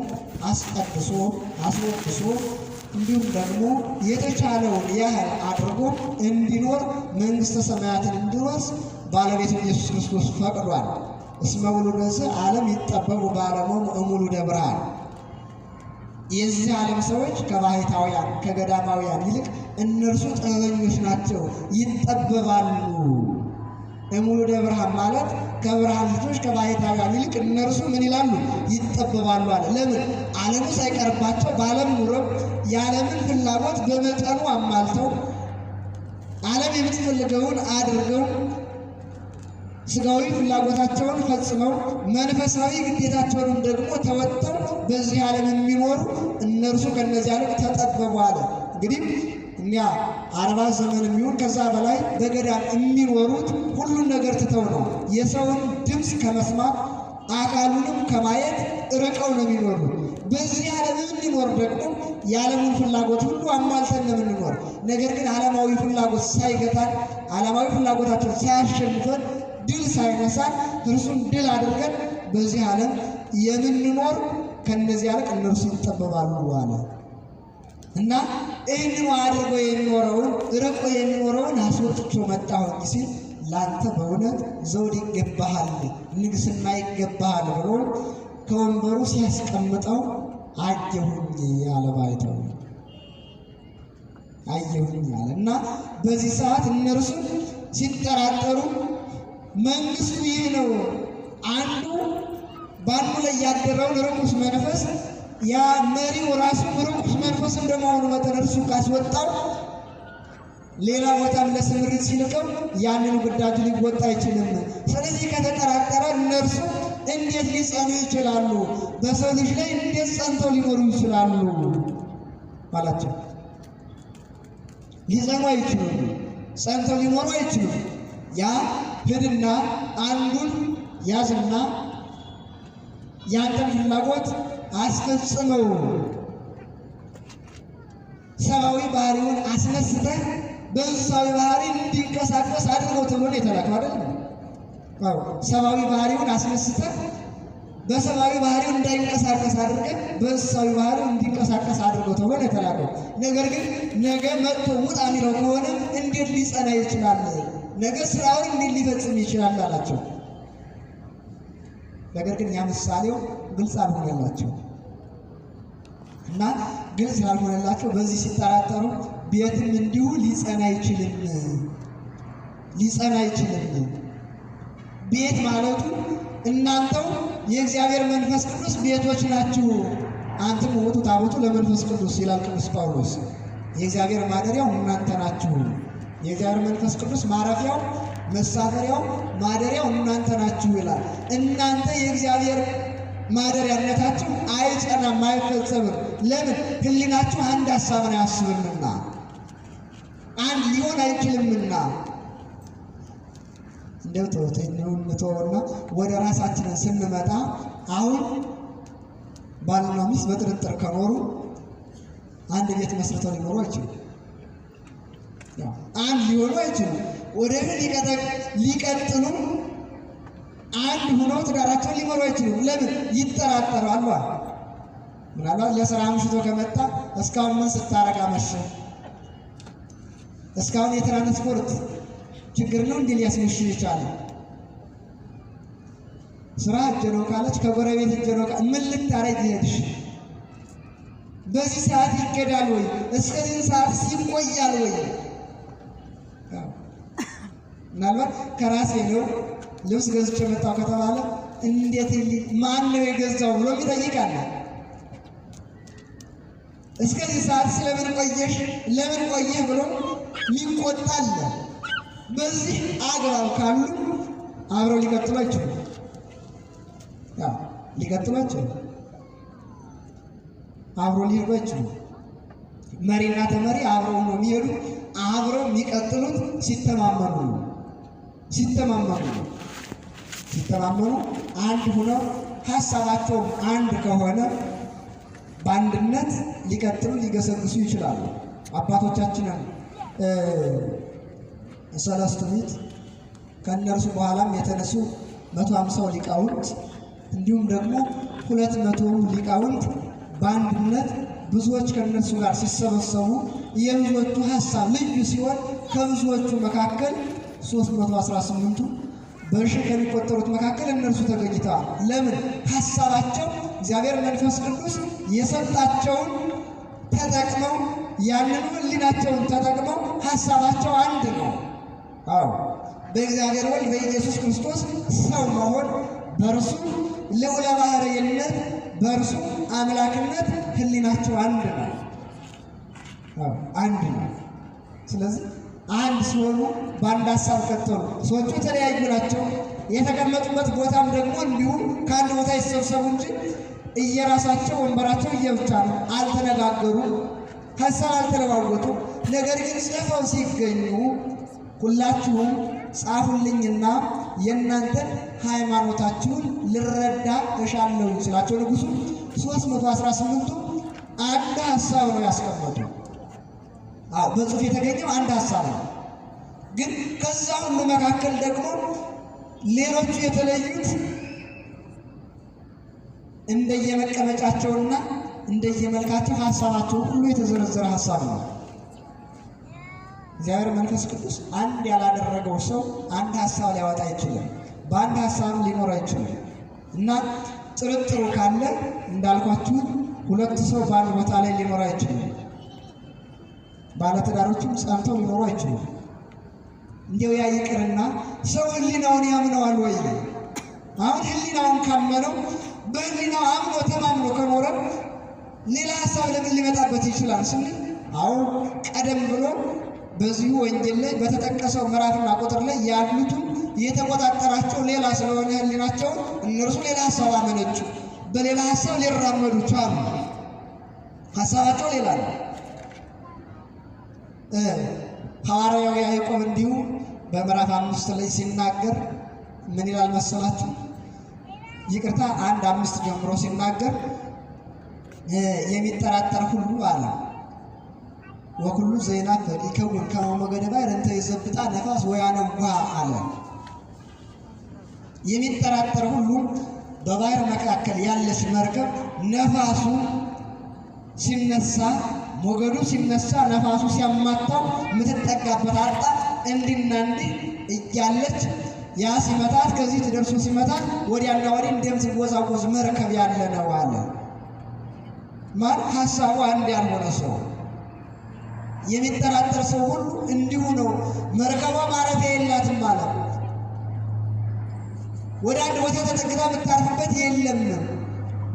አስቀድሶ አስወድሶ እንዲሁም ደግሞ የተቻለውን ያህል አድርጎ እንዲኖር መንግሥተ ሰማያትን እንዲወርስ ባለቤቱ ኢየሱስ ክርስቶስ ፈቅዷል። እስመ ውሉደ ዓለም ይጠበቡ በዓለሞሙ እሙሉደ ብርሃን። የዚህ ዓለም ሰዎች ከባሕታውያን ከገዳማውያን ይልቅ እነርሱ ጥበበኞች ናቸው፣ ይጠበባሉ። እሙሉደ ብርሃን ማለት ከብርሃን ልጆች ከባሕታውያን ይልቅ እነርሱ ምን ይላሉ? ይጠበባሉ አለ። ለምን? ዓለሙ ሳይቀርባቸው በዓለም ኑረው የዓለምን ፍላጎት በመጠኑ አሟልተው ዓለም የምትፈልገውን አድርገው ስጋዊ ፍላጎታቸውን ፈጽመው መንፈሳዊ ግዴታቸውን ደግሞ ተወጥተው በዚህ ዓለም የሚኖሩ እነርሱ ከነዚያ ልክ ተጠበቡ አለ። እንግዲህ እኛ 40 ዘመን የሚሆን ከዛ በላይ በገዳም የሚኖሩት ሁሉን ነገር ትተው ነው። የሰውን ድምፅ ከመስማት አካሉንም ከማየት ርቀው ነው የሚኖሩ። በዚህ ዓለም የምንኖር ደግሞ የዓለሙን ፍላጎት ሁሉ አሟልተን ነው የምንኖር። ነገር ግን ዓለማዊ ፍላጎት ሳይገታን፣ ዓለማዊ ፍላጎታችን ሳያሸንፈን፣ ድል ሳይነሳን እርሱን ድል አድርገን በዚህ ዓለም የምንኖር ከነዚያ ልክ እነርሱ ይጠበባሉ አለ እና ይህንኑ አድርጎ የሚኖረውን ርቆ የሚኖረውን አስወጥቼው መጣሁኝ ሲል ላንተ በእውነት ዘውድ ይገባሃል፣ ንግስና ይገባሃል ብሎ ከወንበሩ ሲያስቀምጠው አየሁኝ ያለ ባይተው አየሁኝ አለ እና በዚህ ሰዓት እነርሱ ሲጠራጠሩ መንግስቱ ይህ ነው፣ አንዱ በአንዱ ላይ ያደረውን ርኩስ መንፈስ ያ መሪው ራሱ ርኩስ መንፈስ እንደመሆኑ መጠን እርሱ ካስወጣው ሌላ ቦታም ለስምሪት ሲልከው ያንን ግዳጅ ሊወጣ አይችልም። ስለዚህ ከተጠራጠረ እነርሱ እንዴት ሊጸኑ ይችላሉ? በሰው ልጅ ላይ እንዴት ጸንተው ሊኖሩ ይችላሉ ማለቸው። ሊጸኑ አይችሉም፣ ጸንተው ሊኖሩ አይችሉም። ያ ሂድና አንዱን ያዝና ያንተን ፍላጎት አስፈጽመው፣ ሰብአዊ ባህሪውን አስነስተህ በእንስሳዊ ባህሪ እንዲንቀሳቀስ አድርገው ተብሎ የተላከው አይደል? አዎ፣ ሰብአዊ ባህሪውን አስነስተህ በሰብአዊ ባህሪው እንዳይንቀሳቀስ አድርገህ በእንስሳዊ ባህሪው እንዲንቀሳቀስ አድርገው ተብሎ የተላከው። ነገር ግን ነገ መጥቶ ውጣ የሚለው ከሆነ እንዴት ሊጸና ይችላል? ነገ ስራውን እንዴት ሊፈጽም ይችላል አላቸው። ነገር ግን ያ ምሳሌው ግልጽ አልሆነላቸው እና ግልጽ ያልሆነላቸው በዚህ ሲጠራጠሩ ቤትም እንዲሁ ሊጸና አይችልም። ቤት ማለቱ እናንተው የእግዚአብሔር መንፈስ ቅዱስ ቤቶች ናችሁ፣ አንተም ውእቱ ታቦቱ ለመንፈስ ቅዱስ ይላል ቅዱስ ጳውሎስ። የእግዚአብሔር ማደሪያው እናንተ ናችሁ። የእግዚአብሔር መንፈስ ቅዱስ ማረፊያው፣ መሳፈሪያው፣ ማደሪያው እናንተ ናችሁ ይላል። እናንተ የእግዚአብሔር ማደሪያነታችሁ አይጸናም፣ አይፈጸምም። ለምን? ሕሊናችሁ አንድ ሀሳብን አያስብምና፣ አንድ ሊሆን አይችልምና። እንደው ተወውና ወደ ራሳችንን ስንመጣ አሁን ባልና ሚስት በጥርጥር ከኖሩ አንድ ቤት መስርተው ሊኖሩ አይችሉም። አንድ ሊሆኑ አይችሉም። ወደፊት ሊቀጥሉ አንድ ሆነው ትዳራቸውን ሊመሩ አይችሉም። ለምን? ይጠራጠራሉ። ምናልባት ለስራ አምሽቶ ከመጣ እስካሁን ምን ስታረግ አመሸ፣ እስካሁን የትራንስፖርት ችግር ነው እንዲህ ሊያስመሽ ይችላል። ስራ እጄ ነው ካለች ከጎረቤት እጄ ነው ምን ልታረግ ይሄድሽ? በዚህ ሰዓት ይገዳል ወይ? እስከዚህ ሰዓት ይቆያል ወይ? ምናልባት ከራሴ ነው ልብስ ገዝቼ መጣሁ ከተባለ እንዴት ማን ነው የገዛው ብሎ ይጠይቃል። እስከዚህ ሰዓት ስለምን ቆየሽ፣ ለምን ቆየህ ብሎ ይቆጣል። በዚህ አግባብ ካሉ አብረው ሊቀጥሉ አይችሉም። አብረው ሊሄዱ አይችሉም። መሪና ተመሪ አብረው ነው የሚሄዱ። አብረው የሚቀጥሉት ሲተማመኑ አንድ ሆነው ሀሳባቸው አንድ ከሆነ በአንድነት ሊቀጥሉ ሊገሰግሱ ይችላሉ። አባቶቻችንን ሰለስቱ ምዕት ከእነርሱ በኋላም የተነሱ 150 ሊቃውንት እንዲሁም ደግሞ 200 ሊቃውንት በአንድነት ብዙዎች ከእነርሱ ጋር ሲሰበሰቡ የብዙዎቹ ሀሳብ ልዩ ሲሆን ከብዙዎቹ መካከል 318ቱ በሺህ ከሚቆጠሩት መካከል እነርሱ ተገኝተዋል። ለምን? ሀሳባቸው እግዚአብሔር መንፈስ ቅዱስ የሰጣቸውን ተጠቅመው ያንን ሕሊናቸውን ተጠቅመው ሀሳባቸው አንድ ነው። አዎ በእግዚአብሔር ወልድ በኢየሱስ ክርስቶስ ሰው መሆን፣ በእርሱ ልዑለ ባሕርይነት፣ በእርሱ አምላክነት ሕሊናቸው አንድ ነው። አንድ ነው። ስለዚህ አንድ ሲሆኑ በአንድ ሀሳብ ቀጠሉ። ሰዎቹ የተለያዩ ናቸው። የተቀመጡበት ቦታም ደግሞ እንዲሁም ከአንድ ቦታ ይሰብሰቡ እንጂ እየራሳቸው ወንበራቸው እየብቻ ነው። አልተነጋገሩ፣ ሀሳብ አልተለዋወጡ። ነገር ግን ጽፈው ሲገኙ ሁላችሁም ጻፉልኝና የእናንተን ሃይማኖታችሁን ልረዳ እሻለሁ ሲላቸው ንጉሡ 318ቱ አንድ ሀሳብ ነው ያስቀመጡ። በጽሑፍ የተገኘው አንድ ሀሳብ ነው። ግን ከዛ ሁሉ መካከል ደግሞ ሌሎቹ የተለዩት እንደየመቀመጫቸውና እንደየመልካቸው ሀሳባቸው ሁሉ የተዘረዘረ ሀሳብ ነው። እግዚአብሔር መንፈስ ቅዱስ አንድ ያላደረገው ሰው አንድ ሀሳብ ሊያወጣ አይችልም። በአንድ ሀሳብ ሊኖር አይችልም እና ጥርጥሩ ካለ እንዳልኳችሁ ሁለት ሰው በአንድ ቦታ ላይ ሊኖር አይችልም። ባለትዳሮችም ጸንተው ሊኖሩ አይችሉም። እንዲያው ያ ይቅርና ሰው ሕሊናውን ያምነዋል ወይ? አሁን ሕሊናውን ካመነው በሕሊናው አምኖ ተማምኖ ከኖረ ሌላ ሀሳብ ለምን ሊመጣበት ይችላል ስንል፣ አሁን ቀደም ብሎ በዚሁ ወንጌል ላይ በተጠቀሰው ምዕራፍና ቁጥር ላይ ያሉትን የተቆጣጠራቸው ሌላ ስለሆነ ሕሊናቸው እነርሱ ሌላ ሀሳብ አመነጩ። በሌላ ሀሳብ ሊራመዱ ቻሉ። ሀሳባቸው ሌላ ነው። ሐዋርያው ያዕቆብ እንዲሁ በምዕራፍ 5 ላይ ሲናገር ምን ይላል መሰላችሁ? ይቅርታ 1:5 ጀምሮ ሲናገር የሚጠራጠር ሁሉ አለ ወኩሉ ዘይናፈቅ ይከውን ከመ ሞገደ ባሕር እንተ ይዘብጣ ነፋስ ወያነዋ አለ። የሚጠራጠር ሁሉ በባሕር መካከል ያለች መርከብ ነፋሱ ሲነሳ ሞገዱ ሲነሳ ነፋሱ ሲያማታው የምትጠጋበት አጣ እንዲና እንዲህ እያለች ያ ሲመታት ከዚህ ትደርሱ ሲመታት ወዲያና ወዲህ እንደምትወዛወዝ መርከብ ያለ ነው አለ። ማን? ሀሳቡ አንድ ያልሆነ ሰው። የሚጠራጠር ሰው ሁሉ እንዲሁ ነው። መርከቧ ማረፊያ የላትም ማለት ወደ አንድ ቦታ ተጠግታ የምታርፍበት የለም።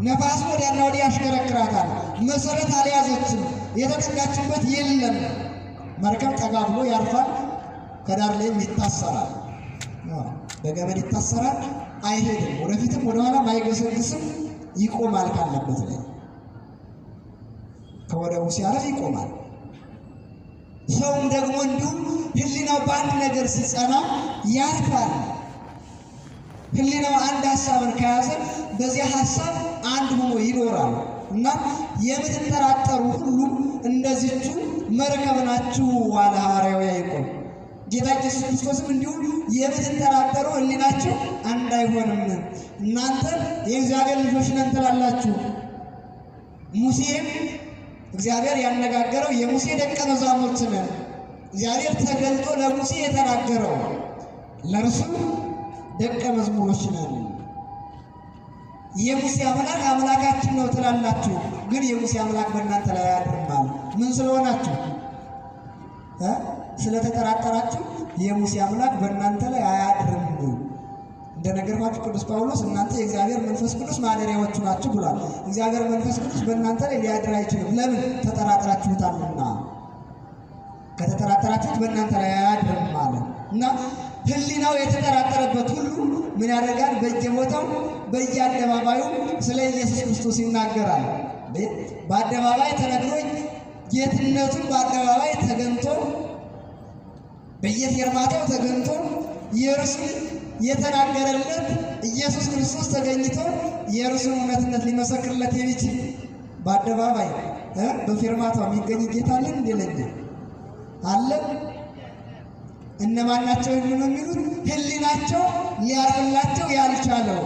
ነፋሱ ወዲያና ወዲህ ያሽከረክራታል። መሰረት አልያዘችም። የተጠጋችበት የለም። መርከብ ጠጋ ብሎ ያርፋል፣ ከዳር ላይም ይታሰራል። በገመድ ይታሰራል፣ አይሄድም፣ ወደፊትም ወደኋላም አይገሰግስም፣ ይቆማል ካለበት ላይ ከወደቡ ሲያርፍ ይቆማል። ሰውም ደግሞ እንዲሁ ህሊናው በአንድ ነገር ሲጸና ያርፋል። ህሊናው አንድ ሀሳብን ከያዘ በዚያ ሀሳብ አንድ ሆኖ ይኖራል እና የምትጠራጠሩ ሁሉ እንደዚቹ መርከብ ናችሁ አለ ሐዋርያው ያዕቆብ። ጌታ ኢየሱስ ክርስቶስም እንዲሁ የምትጠራጠሩ ህሊናችሁ አንድ አይሆንም። እናንተ የእግዚአብሔር ልጆች ነን ትላላችሁ። ሙሴም እግዚአብሔር ያነጋገረው የሙሴ ደቀ መዛሙርት ነን። እግዚአብሔር ተገልጦ ለሙሴ የተናገረው ለእርሱ ደቀ መዝሙሮች ነን። የሙሴ አምላክ አምላካችን ነው ትላላችሁ፣ ግን የሙሴ አምላክ በእናንተ ላይ አያድርም። ምን ስለሆናችሁ? ስለተጠራጠራችሁ የሙሴ አምላክ በእናንተ ላይ አያድርም። እንደነገርኳችሁ ቅዱስ ጳውሎስ እናንተ የእግዚአብሔር መንፈስ ቅዱስ ማደሪያዎቹ ናችሁ ብሏል። እግዚአብሔር መንፈስ ቅዱስ በእናንተ ላይ ሊያድር አይችልም። ለምን? ተጠራጥራችሁታልና። ከተጠራጠራችሁት በእናንተ ላይ አያድርም ማለት እና ህሊናው የተጠራጠረበት ሁሉ ምን ያደርጋል? በየቦታው በየአደባባዩ ስለ ኢየሱስ ክርስቶስ ይናገራል። በአደባባይ ተነግሮኝ ጌትነቱን በአደባባይ ተገንቶ በየፌርማታው ተገንቶ የእርሱ የተናገረለት ኢየሱስ ክርስቶስ ተገኝቶ የእርሱን እውነትነት ሊመሰክርለት የሚችል በአደባባይ በፌርማታው የሚገኝ ጌታ አለ እንዴ? ለኛ አለ። እነማን ናቸው የሚሉት? ህሊናቸው ሊያርፍላቸው ያልቻለው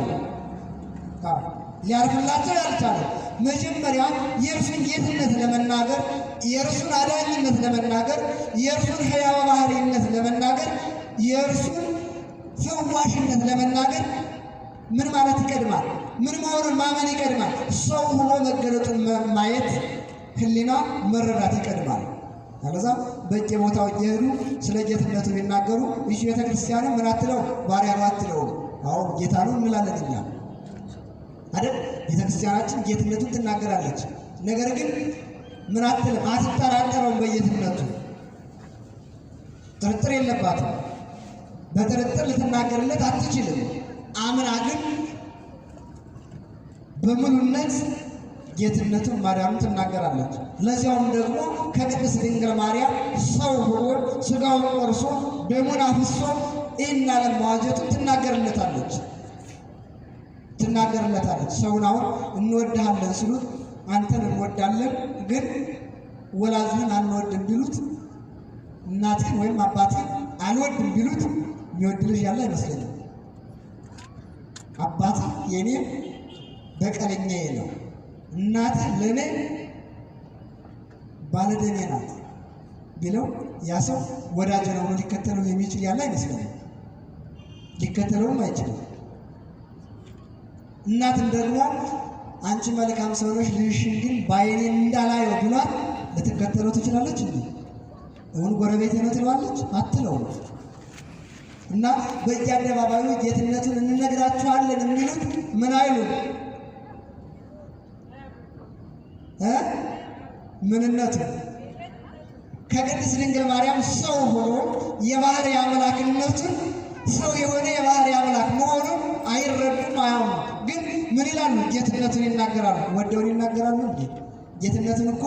መጀመሪያ የእርሱን ጌትነት ለመናገር፣ የእርሱን አዳኝነት ለመናገር፣ የእርሱን ሕያው ባህሪነት ለመናገር፣ የእርሱን ፈዋሽነት ለመናገር ምን ማለት ይቀድማል? ምን መሆኑን ማመን ይቀድማል። ሰው ሆኖ መገለጡን ማየት፣ ህሊና መረዳት ይቀድማል። አለዛ በየቦታው እየሄዱ ስለ ጌትነቱ ቢናገሩ እሺ ቤተክርስቲያን ምን አትለው? ባሪያ ነው አትለው? አዎ ጌታ ነው እንላለን እኛ አይደል? ቤተክርስቲያናችን ጌትነቱን ትናገራለች። ነገር ግን ምን አትልም፣ አትጠራጠረውም። በጌትነቱ ጥርጥር የለባትም። በጥርጥር ልትናገርለት አትችልም። አምና ግን በሙሉነት ጌትነቱን ማርያም ትናገራለች። ለዚያውም ደግሞ ከቅድስት ድንግል ማርያም ሰው ሆኖ ሥጋውን ቆርሶ ደሙን አፍሶ ይህን ዓለም መዋጀቱን ትናገርለታለች። ሰውን አሁን እንወድሃለን ሲሉት አንተን እንወዳለን ግን ወላጅህን አንወድም ቢሉት፣ እናትህን ወይም አባትህን አልወድም ቢሉት የሚወድ ልጅ ያለ አይመስለኝም። አባትህ የኔ በቀለኛዬ ነው፣ እናትህ ለእኔ ባለደሜ ናት ቢለው ያ ሰው ወዳጅ ነው ሊከተለው የሚችል ያለ አይመስለኝም። ሊከተለውም አይችልም። እናትም ደግሞ አንቺ መልካም ሰው ነሽ፣ ልጅሽን ግን በዓይኔ እንዳላየው ብሏት ልትከተለው ትችላለች እንዴ? እውን ጎረቤቴ ነው ትለዋለች? አትለውም። እና በየአደባባዩ ጌትነቱን እንነግራችኋለን የሚሉት ምን አይሉ ምንነቱ ከቅድስት ድንግል ማርያም ሰው ሆኖ የባህሪ አምላክነቱን ሰው የሆነ የባህሪ አምላክ መሆኑን አይረዱም፣ አያውቁም። ግን ምን ይላሉ? ጌትነቱን ይናገራሉ። ወደውን ይናገራሉ እንዴ? ጌትነቱን እኮ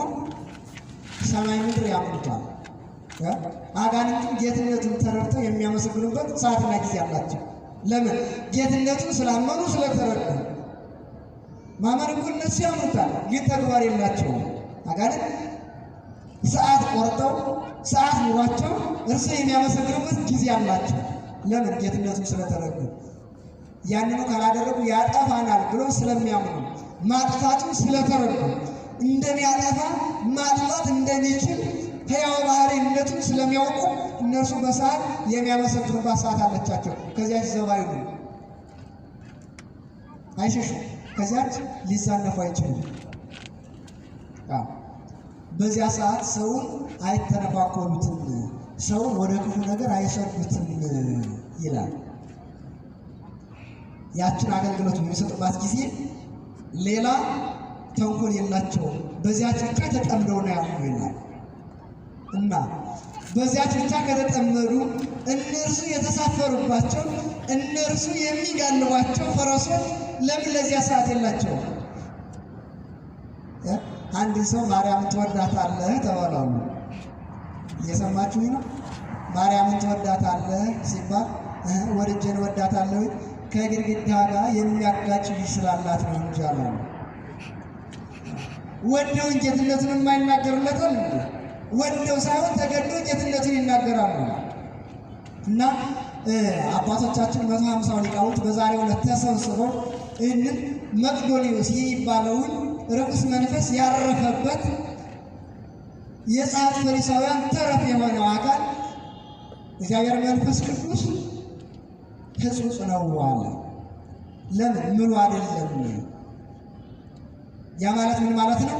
ሰማይ ምድር ያምኑታል። አጋንንቱም ጌትነቱን ተረድተው የሚያመሰግኑበት ሰዓትና ጊዜ አላቸው። ለምን? ጌትነቱን ስላመኑ ስለተረዱ። ማመን እኮ እነሱ ያምኑታል፣ ግን ተግባር የላቸውም። አጋንንት ሰዓት ቆርጠው ሰዓት ኑሯቸው እርሱ የሚያመሰግኑበት ጊዜ አላቸው። ለምን? ጌትነቱን ስለተረዱ። ያንኑ ካላደረጉ ያጠፋናል ብሎ ስለሚያምኑ፣ ማጥፋቱን ስለተረዱ፣ እንደሚያጠፋ ማጥፋት እንደሚችል ሕያው ባህሪነቱን ስለሚያውቁ እነርሱ በሰዓት የሚያመሰግኑባት ሰዓት አለቻቸው። ከዚያች ዘባይሉ አይሸሹም፣ ከዚያች ሊዛነፉ አይችሉም። በዚያ ሰዓት ሰውን አይተነፋኮሉትም፣ ሰውን ወደ ክፉ ነገር አይሰርጉትም ይላል። ያችን አገልግሎት የሚሰጡባት ጊዜ ሌላ ተንኮል የላቸውም። በዚያች ብቻ ተጠምደው ነው ያሉ ይላል። እና በዚያች ብቻ ከተጠመዱ እነርሱ የተሳፈሩባቸው እነርሱ የሚጋልቧቸው ፈረሶች ለምን ለዚያ ሰዓት የላቸውም? አንድ ሰው ማርያምን ትወዳታለህ ተባለው። እየሰማችሁ ነው? ማርያምን ትወዳታለህ ሲባል ወድጄን ወዳታለሁ ከግድግዳ ጋር የሚያጋጭ ልጅ ስላላት ነው እንጂ አላሉ። ወደው ጌትነቱን የማይናገሩለታል እንዴ? ወደው ሳይሆን ተገደው ጌትነቱን ይናገራሉ። እና አባቶቻችን 150 ሊቃውንት በዛሬው ዕለት ተሰብስበው ይህንን መቅዶኒዎስ የሚባለውን ርኩስ መንፈስ ያረፈበት የጸሐፍት ፈሪሳውያን ተረፍ የሆነው አካል እግዚአብሔር መንፈስ ቅዱስ ሕጹጽ ነው አለ። ለምን ምሉ አይደለም? ያ ማለት ምን ማለት ነው?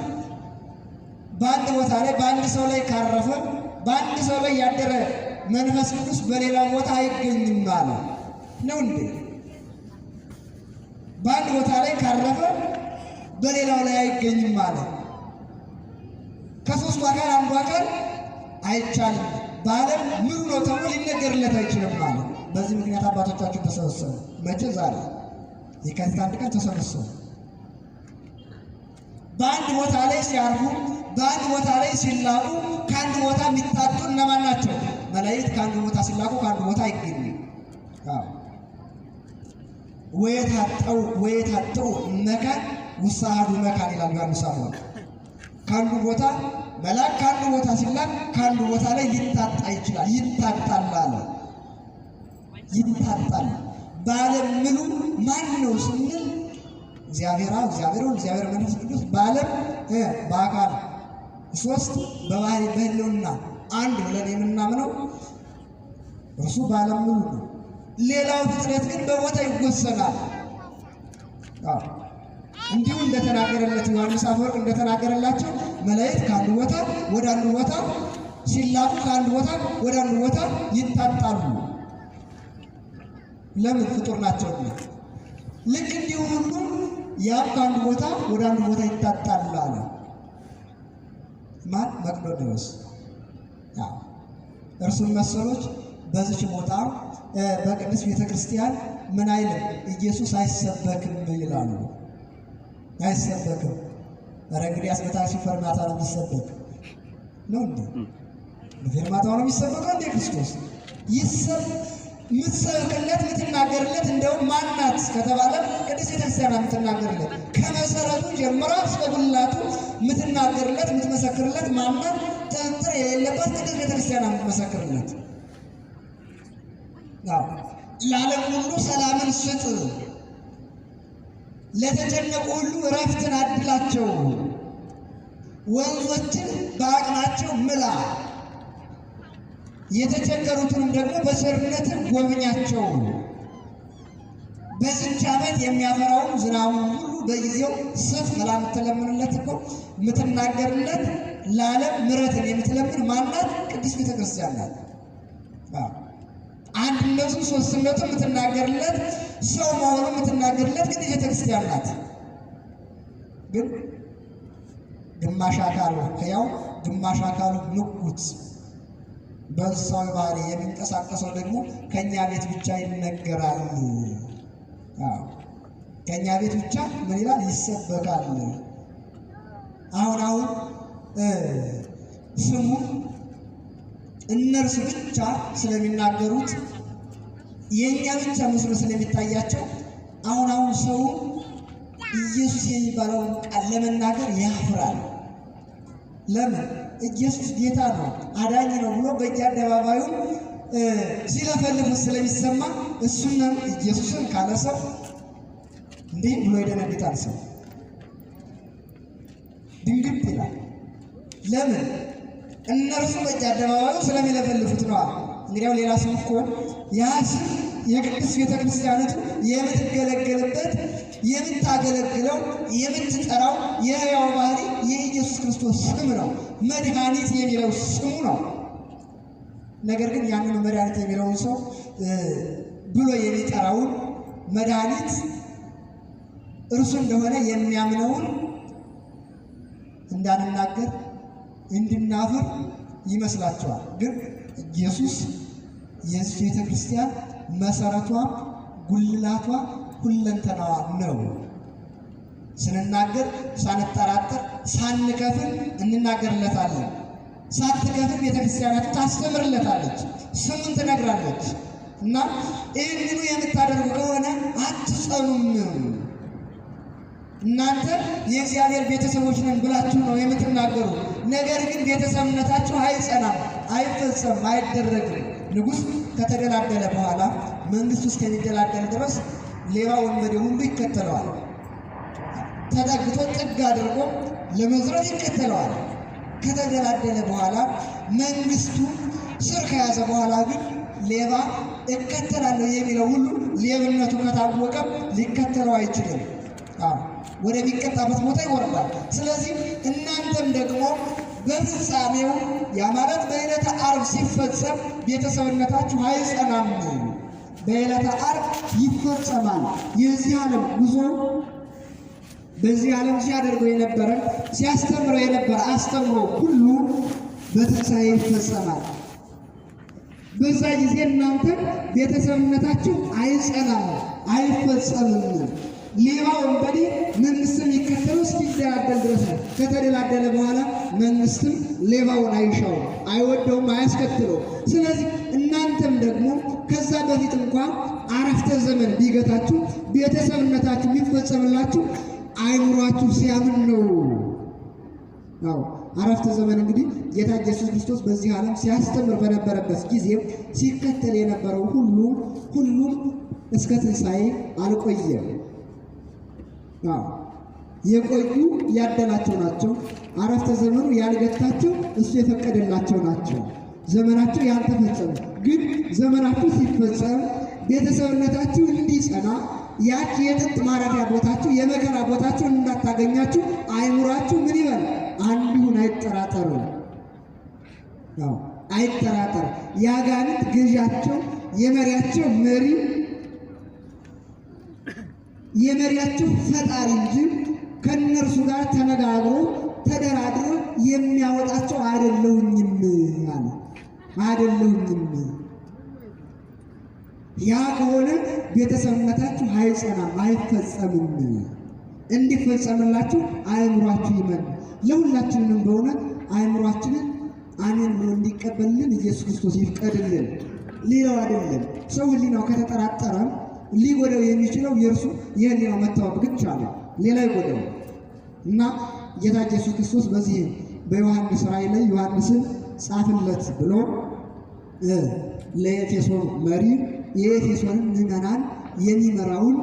በአንድ ቦታ ላይ በአንድ ሰው ላይ ካረፈ በአንድ ሰው ላይ ያደረ መንፈስ ቅዱስ በሌላ ቦታ አይገኝም ማለት ነው እንዴ? በአንድ ቦታ ላይ ካረፈ በሌላው ላይ አይገኝም ማለት ከሶስቱ አካል አንዱ አካል አይቻልም። በዓለም ምሉ ነው ተብሎ ሊነገርለት አይችልም ማለት። በዚህ ምክንያት አባቶቻችን ተሰበሰቡ። መቼ? ዛሬ የካቲት 1 ቀን ተሰበሰቡ። በአንድ ቦታ ላይ ሲያርፉ በአንድ ቦታ ላይ ሲላቁ ከአንድ ቦታ የሚታጡ እነማን ናቸው? መላእክት ከአንድ ቦታ ሲላቁ ከአንድ ቦታ አይገኙም። ወየታጠው መካን ውስተ አሐዱ መካን ይላል ዮሐንስ አፈወርቅ። ከአንዱ ቦታ መልአክ ከአንዱ ቦታ ሲላክ ከአንዱ ቦታ ላይ ሊታጣ ይችላል። ይታጣል አለ። ይታጣል። በዓለም ምሉ ማን ነው ስንል እግዚአብሔር አብ፣ እግዚአብሔር ወልድ፣ እግዚአብሔር መንፈስ ቅዱስ በዓለም በአካል ሶስት በባህሪ በሕልውና አንድ ብለን የምናምነው እርሱ በዓለም ሙሉ ነው። ሌላው ፍጥረት ግን በቦታ ይወሰናል። እንዲሁ እንደተናገረለት ዮሐንስ አፈወርቅ እንደተናገረላቸው መላእክት ከአንድ ቦታ ወደ አንድ ቦታ ሲላኩ ከአንድ ቦታ ወደ አንድ ቦታ ይታጣሉ። ለምን? ፍጡር ናቸውና። ልክ እንዲሁ ሁሉ ያም ከአንድ ቦታ ወደ አንድ ቦታ ይታጣል አለ። ማን? መቅዶኒዎስ። እርሱም መሰሎች በዚች ቦታ በቅድስት ቤተክርስቲያን ምን አይልም? ኢየሱስ አይሰበክም ይላሉ። አይሰበክም። ኧረ እንግዲህ አስበታችሁ ፈርማታ ነው የሚሰበክ ነው እንዴ? በፈርማታው ነው የሚሰበከው እንዴ? ክርስቶስ የምትሰብክለት የምትናገርለት እንደውም ማናት ከተባለ ቅድስት ቤተክርስቲያን የምትናገርለት ከመሰረቱ ጀምራ እስከ ጉልላቱ የምትናገርለት የምትመሰክርለት ማናት? ጥርጥር የሌለባት ቅድስት ቤተክርስቲያን የምትመሰክርለት። ለዓለም ሁሉ ሰላምን ስጥ፣ ለተጨነቁ ሁሉ እረፍትን አድላቸው፣ ወንዞችን በአቅናቸው ምላ፣ የተቸገሩትንም ደግሞ በቸርነት ጎብኛቸው። በዚህች ዓመት የሚያፈራውን ዝናቡን ሁሉ በጊዜው ስጥ ብላ የምትለምንለት እኮ የምትናገርለት ለዓለም ምሕረትን የምትለምን ማናት? ቅድስት ቤተክርስቲያን ናት። አንድነቱን ሶስትነቱን የምትናገርለት ሰው መሆኑ የምትናገርለት ቅድስት ቤተክርስቲያን ናት። ግን ግማሽ አካሉ ሕያው ግማሽ አካሉ ንቁት በሰው ባህሪ የሚንቀሳቀሰው ደግሞ ከኛ ቤት ብቻ ይነገራል። ከኛ ቤት ብቻ ምን ይላል? ይሰበካል። አሁን ስሙ እነርሱ ብቻ ስለሚናገሩት የኛ ብቻ መስሎ ስለሚታያቸው አሁን ሰው ኢየሱስ የሚባለውን ቃል ለመናገር ያፍራል። ለምን? ኢየሱስ ጌታ ነው አዳኝ ነው ብሎ በየአደባባዩ ሲለፈልፉት ስለሚሰማ እሱንም ኢየሱስን ካለ ሰው እንዲህ ብሎ ይደነግጣል። ሰው ድንግጥ ይላል። ለምን? እነርሱ በየአደባባዩ ስለሚለፈልፉት ነው። እንግዲያው ሌላ ስም እኮ ያ ስም የቅድስት ቤተክርስቲያኒቱ የምትገለገልበት የምታገለግለው የምትጠራው የሕያው ባህሪ የኢየሱስ ክርስቶስ ስም ነው። መድኃኒት የሚለው ስሙ ነው። ነገር ግን ያንን መድኃኒት የሚለውን ሰው ብሎ የሚጠራውን መድኃኒት እርሱ እንደሆነ የሚያምነውን እንዳንናገር እንድናፍር ይመስላቸዋል። ግን ኢየሱስ የዚህ ቤተ ክርስቲያን መሰረቷ ጉልላቷ ሁለንተናዋ ነው። ስንናገር ሳንጠራጠር ሳንከፍል እንናገርለታለን። ሳትከፍል ቤተ ክርስቲያናቱ ታስተምርለታለች፣ ስሙን ትነግራለች። እና ይህንኑ የምታደርጉ ከሆነ አትጸኑም። እናንተ የእግዚአብሔር ቤተሰቦች ነን ብላችሁ ነው የምትናገሩ። ነገር ግን ቤተሰብነታችሁ አይጸናም፣ አይፈጸም፣ አይደረግም። ንጉሥ ከተደላደለ በኋላ መንግስቱ እስከሚደላደል ድረስ ሌባ ወንበዴ ሁሉ ይከተለዋል። ተጠግቶ ጥግ አድርጎ ለመዝረፍ ይከተለዋል። ከተደላደለ በኋላ መንግስቱ ስር ከያዘ በኋላ ግን ሌባ እከተላለሁ የሚለው ሁሉ ሌብነቱ ከታወቀ ሊከተለው አይችልም። ወደሚቀጣበት ቦታ ይወርዳል። ስለዚህ እናንተም ደግሞ በፍጻሜው ያ ማለት በዕለተ ዓርብ ሲፈጸም ቤተሰብነታችሁ አይጸናም። በዕለተ ዓርብ ይፈጸማል። የዚህ ዓለም ጉዞ በዚህ ዓለም ሲያደርገው የነበረ ሲያስተምረው የነበረ አስተምሮ ሁሉ በትንሣኤ ይፈጸማል። በዛ ጊዜ እናንተ ቤተሰብነታችሁ አይጸናም፣ አይፈጸምም። ሌባ ወንበዴ መንግስትም ይከተለው እስኪደላደል ድረስ ነው። ከተደላደለ በኋላ መንግስትም ሌባውን አይሻውም፣ አይወደውም፣ አያስከትለው። ስለዚህ እናንተም ደግሞ ከዛ በፊት እንኳን አረፍተ ዘመን ቢገታችሁ ቤተሰብነታችሁ ቢፈጸምላችሁ አይምሯችሁ ሲያምን ነው። አረፍተ ዘመን እንግዲህ ጌታ ኢየሱስ ክርስቶስ በዚህ ዓለም ሲያስተምር በነበረበት ጊዜ ሲከተል የነበረው ሁሉም እስከ ትንሣኤ አልቆየም። የቆዩ ያደላቸው ናቸው። አረፍተ ዘመኑ ያልገታቸው እሱ የፈቀደላቸው ናቸው። ዘመናቸው ያልተፈጸመ ግን ዘመናችሁ ሲፈጸም ቤተሰብነታችሁ እንዲጸና ያች የጥንት ማረፊያ ቦታችሁ የመከራ ቦታችሁ እንዳታገኛችሁ አይምሯችሁ ምን ይበል? አንዱን አይጠራጠሩ። አይጠራጠር። ያጋንንት ገዣቸው የመሪያቸው መሪ የመሪያቸው ፈጣሪ እንጂ ከነርሱ ጋር ተነጋግሮ ተደራድሮ የሚያወጣቸው አይደለሁኝም አለ። አይደለሁኝም። ያ ከሆነ ቤተሰብነታችሁ አይጸናም፣ አይፈጸምም። እንዲፈጸምላችሁ አእምሯችሁ ይመን። ለሁላችንም በእውነት አእምሯችንን አሜን ብሎ እንዲቀበልልን ኢየሱስ ክርስቶስ ይፍቀድልን። ሌላው አይደለም። ሰው ሕሊናው ከተጠራጠረ ሊጎዳው የሚችለው የእርሱ የሕሊናው መታወቅ ብቻ ነው። ሌላ ይጎዳው እና ጌታ ኢየሱስ ክርስቶስ በዚህ በዮሐንስ ራእይ ላይ ዮሐንስን ጻፍለት ብሎ ለኤፌሶን መሪ የኤፌሶንን ምዕመናን የሚመራውን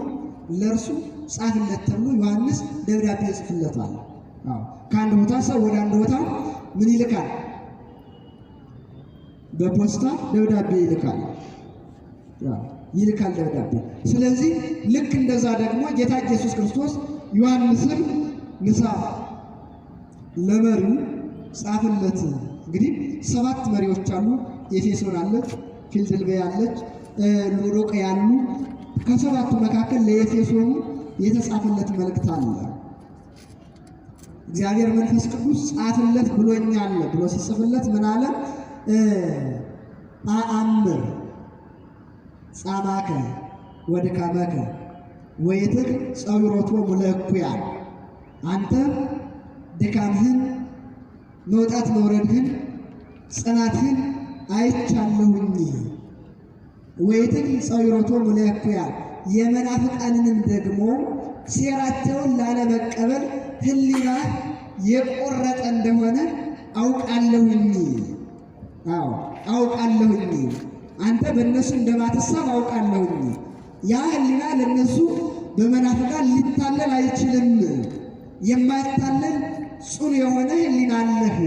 ለእርሱ ጻፍለት ተብሎ ዮሐንስ ደብዳቤ ይጽፍለታል። ከአንድ ቦታ ሰው ወደ አንድ ቦታ ምን ይልካል? በፖስታ ደብዳቤ ይልካል ደብዳቤ። ስለዚህ ልክ እንደዛ ደግሞ ጌታ ኢየሱስ ክርስቶስ ዮሐንስን ንሳ ለመሪው ጻፍለት። እንግዲህ 7 መሪዎች አሉ። ኤፌሶን አለች፣ ፊልድልቤያ አለች፣ ሎዶቅያ ያሉ። ከ7ቱ መካከል ለኤፌሶኑ የተጻፈለት መልእክት አለ። እግዚአብሔር መንፈስ ቅዱስ ጻፍለት ብሎኛል ብሎ ሲጽፍለት ምን አለ? አአምር ጻማከ ወድካመከ ወይትክ ጸዊሮቶ ሙለኩያን። አንተ ድካምህን መውጣት መውረድህን ጽናትህን አይቻለሁኝ። ወይትክ ጸዊሮቶ ሙለኩያን የመናፍቃንንም ደግሞ ሴራቸውን ላለመቀበል ሕሊና የቆረጠ እንደሆነ አውቃለሁኝ። አውቃለሁኝ። አንተ በእነሱ እንደማትሳብ አውቃለሁኝ። ያ ሕሊና ለእነሱ በመናፍቃን ሊታለል አይችልም። የማይታለል ጽኑ የሆነ ሕሊና አለህ።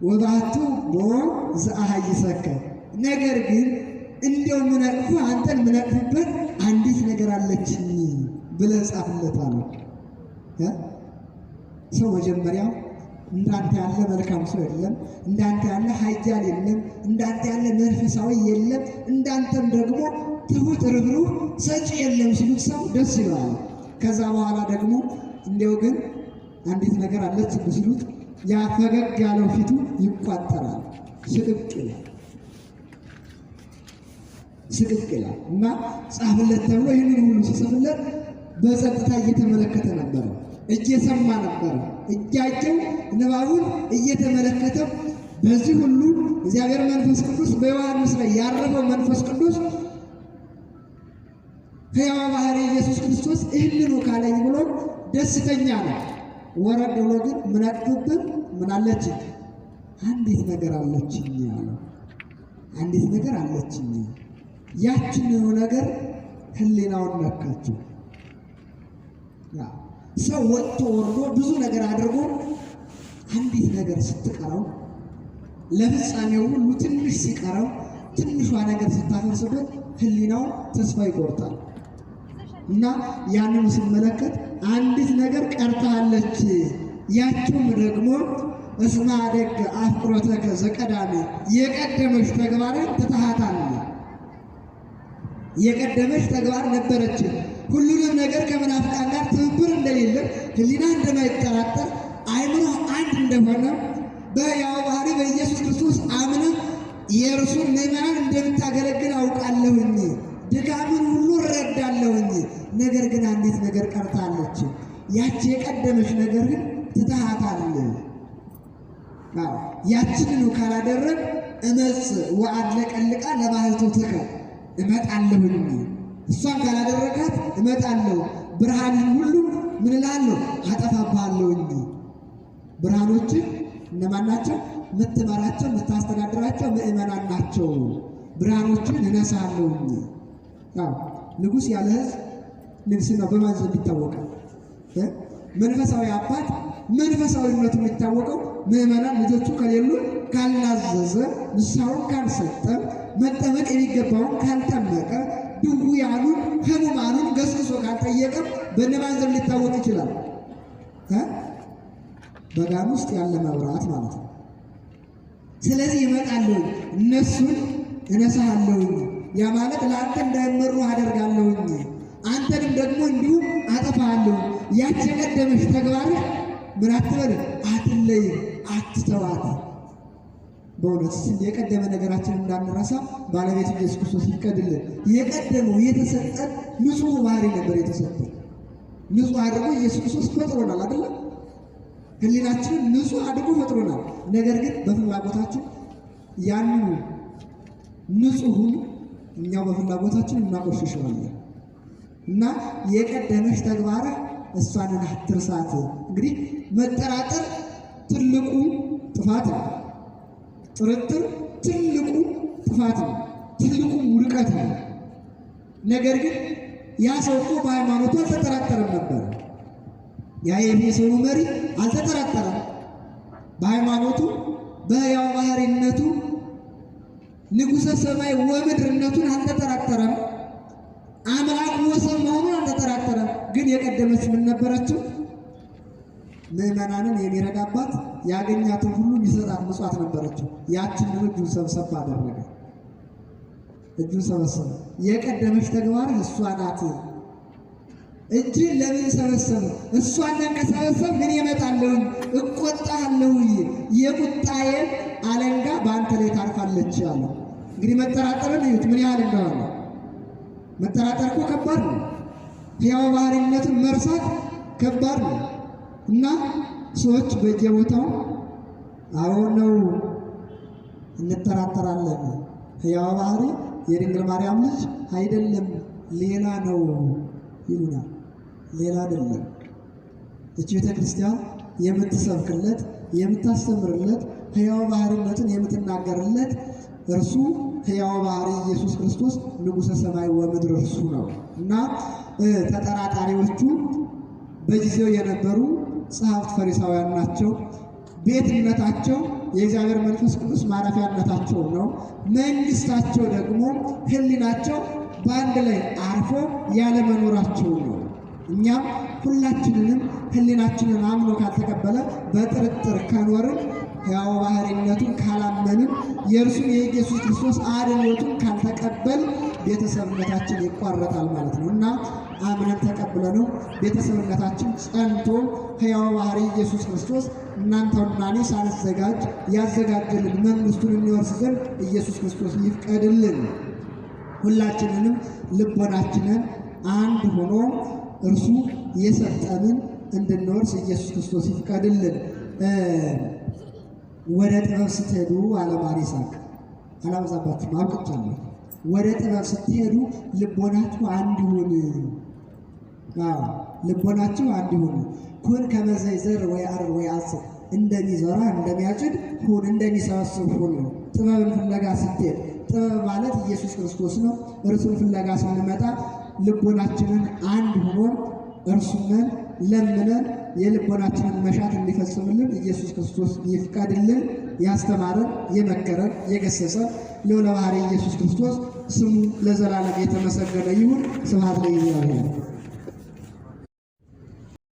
ወባቱ ሞ ዘአሃይሰከ ነገር ግን እንደው ምነቅፉ አንተን ምነቅፍበት አንዲት ነገር አለችኝ ብለህ ጻፍለታል። ሰው መጀመሪያው እንዳንተ ያለ መልካም ሰው የለም፣ እንዳንተ ያለ ኃያል የለም፣ እንዳንተ ያለ መንፈሳዊ የለም፣ እንዳንተም ደግሞ ትሁት ርኅሩህ ሰጪ የለም ሲሉት ሰው ደስ ይለዋል። ከዛ በኋላ ደግሞ እንዲያው ግን አንዲት ነገር አለች ሲሉት ያ ፈገግ ያለው ፊቱ ይቋጠራል፣ ሽቅቅ ይላል። ስቅቅ ይላል እና ጻፍለት ተብሎ ይህንን ሁሉ ሲጽፍለት በጸጥታ እየተመለከተ ነበረ፣ እየሰማ ነበረ፣ እያየው ንባቡን እየተመለከተ በዚህ ሁሉ እግዚአብሔር መንፈስ ቅዱስ በዮሐንስ ላይ ያረፈው መንፈስ ቅዱስ ሕያው ባሕርይ ኢየሱስ ክርስቶስ ይህንኑ ካለኝ ብሎ ደስተኛ ነው። ወረድ ብሎ ግን ምን አጥቶብን ምን አለችኝ? አንዲት ነገር አለችኝ አለ። አንዲት ነገር አለችኝ። ያችን ነገር ህሊናውን ነካችው። ሰው ወጥቶ ወርዶ ብዙ ነገር አድርጎ አንዲት ነገር ስትቀረው ለፍጻሜው ሁሉ ትንሽ ሲቀረው ትንሿ ነገር ስታፈርስበት ህሊናው ተስፋ ይቆርጣል እና ያንን ሲመለከት አንዲት ነገር ቀርታለች። ያችም ደግሞ እስመ አደግ አፍቅሮተከ ዘቀዳሚ የቀደመች ተግባር ትተሃታል። የቀደመች ተግባር ነበረች። ሁሉንም ነገር ከመናፍቃን ጋር ትብብር እንደሌለ ህሊና እንደማይጠራጠር አይምሮ አንድ እንደሆነ በሕያው ባሕርይ በኢየሱስ ክርስቶስ አምነህ የእርሱን ምዕመናን እንደምታገለግል አውቃለሁኝ፣ ድካምን ሁሉ እረዳለሁኝ። ነገር ግን አንዲት ነገር ቀርታለች። ያቺ የቀደመች ነገር ግን ትተሃታል። ያችንኑ ካላደረግ እመጽ ወአድለቀልቃ ለባሕቲትከ እመጣለሁኝ። እሷን ካላደረጋት እመጣለሁ፣ ብርሃንን ሁሉ ምን እላለሁ አጠፋብሃለሁኝ። ብርሃኖችን እነማን ናቸው? የምትመራቸው የምታስተዳድራቸው ምእመናን ናቸው። ብርሃኖችን እነሳለሁኝ። ንጉሥ ያለ ሕዝብ ንግሥናው በማን ዘንድ ይታወቃል? መንፈሳዊ አባት መንፈሳዊነቱ የሚታወቀው ምእመናን ልጆቹ ከሌሉ ካልናዘዘ፣ ንስሐውን ካልሰጠ፣ መጠመቅ የሚገባውን ካልጠመቀ፣ ድውያኑን ሕሙማኑን ገስግሶ ካልጠየቀ በእነማን ዘንድ ሊታወቅ ይችላል? በጋን ውስጥ ያለ መብራት ማለት ነው። ስለዚህ ይመጣለሁ፣ እነሱን እነሳለሁኝ። ያ ማለት ለአንተ እንዳይመሩ አደርጋለሁኝ፣ አንተንም ደግሞ እንዲሁ አጠፋለሁ። ያች የቀደመች ተግባርህ ምን አትበል፣ አትለይ፣ አትተዋት። በእውነት የቀደመ ነገራችን እንዳንረሳ ባለቤቱ ኢየሱስ ክርስቶስ ይፍቀድልን። የቀደመው የተሰጠን ንጹሕ ባሕርይ ነበር የተሰጠን። ንጹሕ አድርጎ ኢየሱስ ክርስቶስ ፈጥሮናል አይደለም? ህሊናችንን ንጹሕ አድርጎ ፈጥሮናል። ነገር ግን በፍላጎታችን ያንኑ ንጹሑን እኛው በፍላጎታችን እናቆሽሸዋለን እና የቀደመች ተግባርህ እሷንን አትርሳት። እንግዲህ መጠራጠር ትልቁ ጥፋት ነው። ጥርጥር ትልቁ ጥፋት ነው፣ ትልቁ ውድቀት ነው። ነገር ግን ያ ሰው እኮ በሃይማኖቱ አልተጠራጠረም ነበር። ያ የኤፌሶኑ መሪ አልተጠራጠረም። በሃይማኖቱ በሕያው ባሕርይነቱ ንጉሠ ሰማይ ወምድርነቱን አልተጠራጠረም። አምላክ ወሰን መሆኑን አልተጠራጠረም። ግን የቀደመች ምን ነበረችው? ምዕመናንን የሚረዳባት ያገኛትን ሁሉ የሚሰጣት ምጽዋት ነበረችው። ያችን እጁን ሰብሰብ አደረገ፣ እጁን ሰበሰበ። የቀደመች ተግባር እሷ ናት። እጅን ለምን ሰበሰበ? እሷን ከሰበሰብ ምን ይመጣለሁኝ? እቆጣለሁኝ፣ የቁጣዬን አለንጋ በአንተ ላይ ታርፋለች አለ። እንግዲህ መጠራጠርን እዩት ምን ያህል እንደሆነ። መጠራጠር እኮ ከባድ ነው። ሕያው ባሕርይነትን መርሳት ከባድ ነው እና ሰዎች በየቦታው አሁን ነው እንጠራጠራለን። ሕያው ባሕርይ የድንግል ማርያም ልጅ አይደለም ሌላ ነው ይሉናል። ሌላ አይደለም። እቺ ቤተ ክርስቲያን የምትሰብክለት የምታስተምርለት ሕያው ባሕርይነትን የምትናገርለት እርሱ ሕያው ባሕርይ ኢየሱስ ክርስቶስ ንጉሠ ሰማይ ወምድር እርሱ ነው እና ተጠራጣሪዎቹ በጊዜው የነበሩ ጸሐፍት ፈሪሳውያን ናቸው። ቤትነታቸው የእግዚአብሔር መንፈስ ቅዱስ ማረፊያነታቸው ነው። መንግስታቸው ደግሞ ህሊናቸው በአንድ ላይ አርፎ ያለመኖራቸው ነው። እኛም ሁላችንንም ህሊናችንን አምኖ ካልተቀበለ በጥርጥር ከኖርን ሕያው ባሕርይነቱን ካላመንን የእርሱን የኢየሱስ ክርስቶስ አድኖቱን ካልተቀበል ቤተሰብነታችን ይቋረጣል ማለት ነው እና አምነን ተቀብለነው ቤተሰብነታችን ጸንቶ ሕያው ባሕርይ ኢየሱስ ክርስቶስ እናንተና እኔ ሳንዘጋጅ ያዘጋጀልን መንግስቱን እንወርስ ዘንድ ኢየሱስ ክርስቶስ ይፍቀድልን። ሁላችንንም ልቦናችንን አንድ ሆኖ እርሱ የሰጠንን እንድንወርስ ኢየሱስ ክርስቶስ ይፍቀድልን። ወደ ጥበብ ስትሄዱ አለማር ይሳቅ አላበዛባችሁም፣ አውቅቻለሁ። ወደ ጥበብ ስትሄዱ ልቦናችሁ አንድ ይሁን። ልቦናችሁ አንድ ይሁን። ኩን ከመ ዘይዘር ወይዐርር ወይዐጽድ፣ እንደሚዘራ እንደሚያጭድ ሁን፣ እንደሚሰበስብ ሁን። ጥበብን ፍለጋ ስትሄድ፣ ጥበብ ማለት ኢየሱስ ክርስቶስ ነው። እርሱን ፍለጋ ስንመጣ ልቦናችንን አንድ ሆኖ እርሱን ለምነን የልቦናችንን መሻት እንዲፈጽምልን ኢየሱስ ክርስቶስ ይፍቀድልን። ያስተማረን፣ የመከረን፣ የገሰጸን ልዑለ ባሕርይ ኢየሱስ ክርስቶስ ስሙ ለዘላለም የተመሰገነ ይሁን። ስብሐት ለእግዚአብሔር።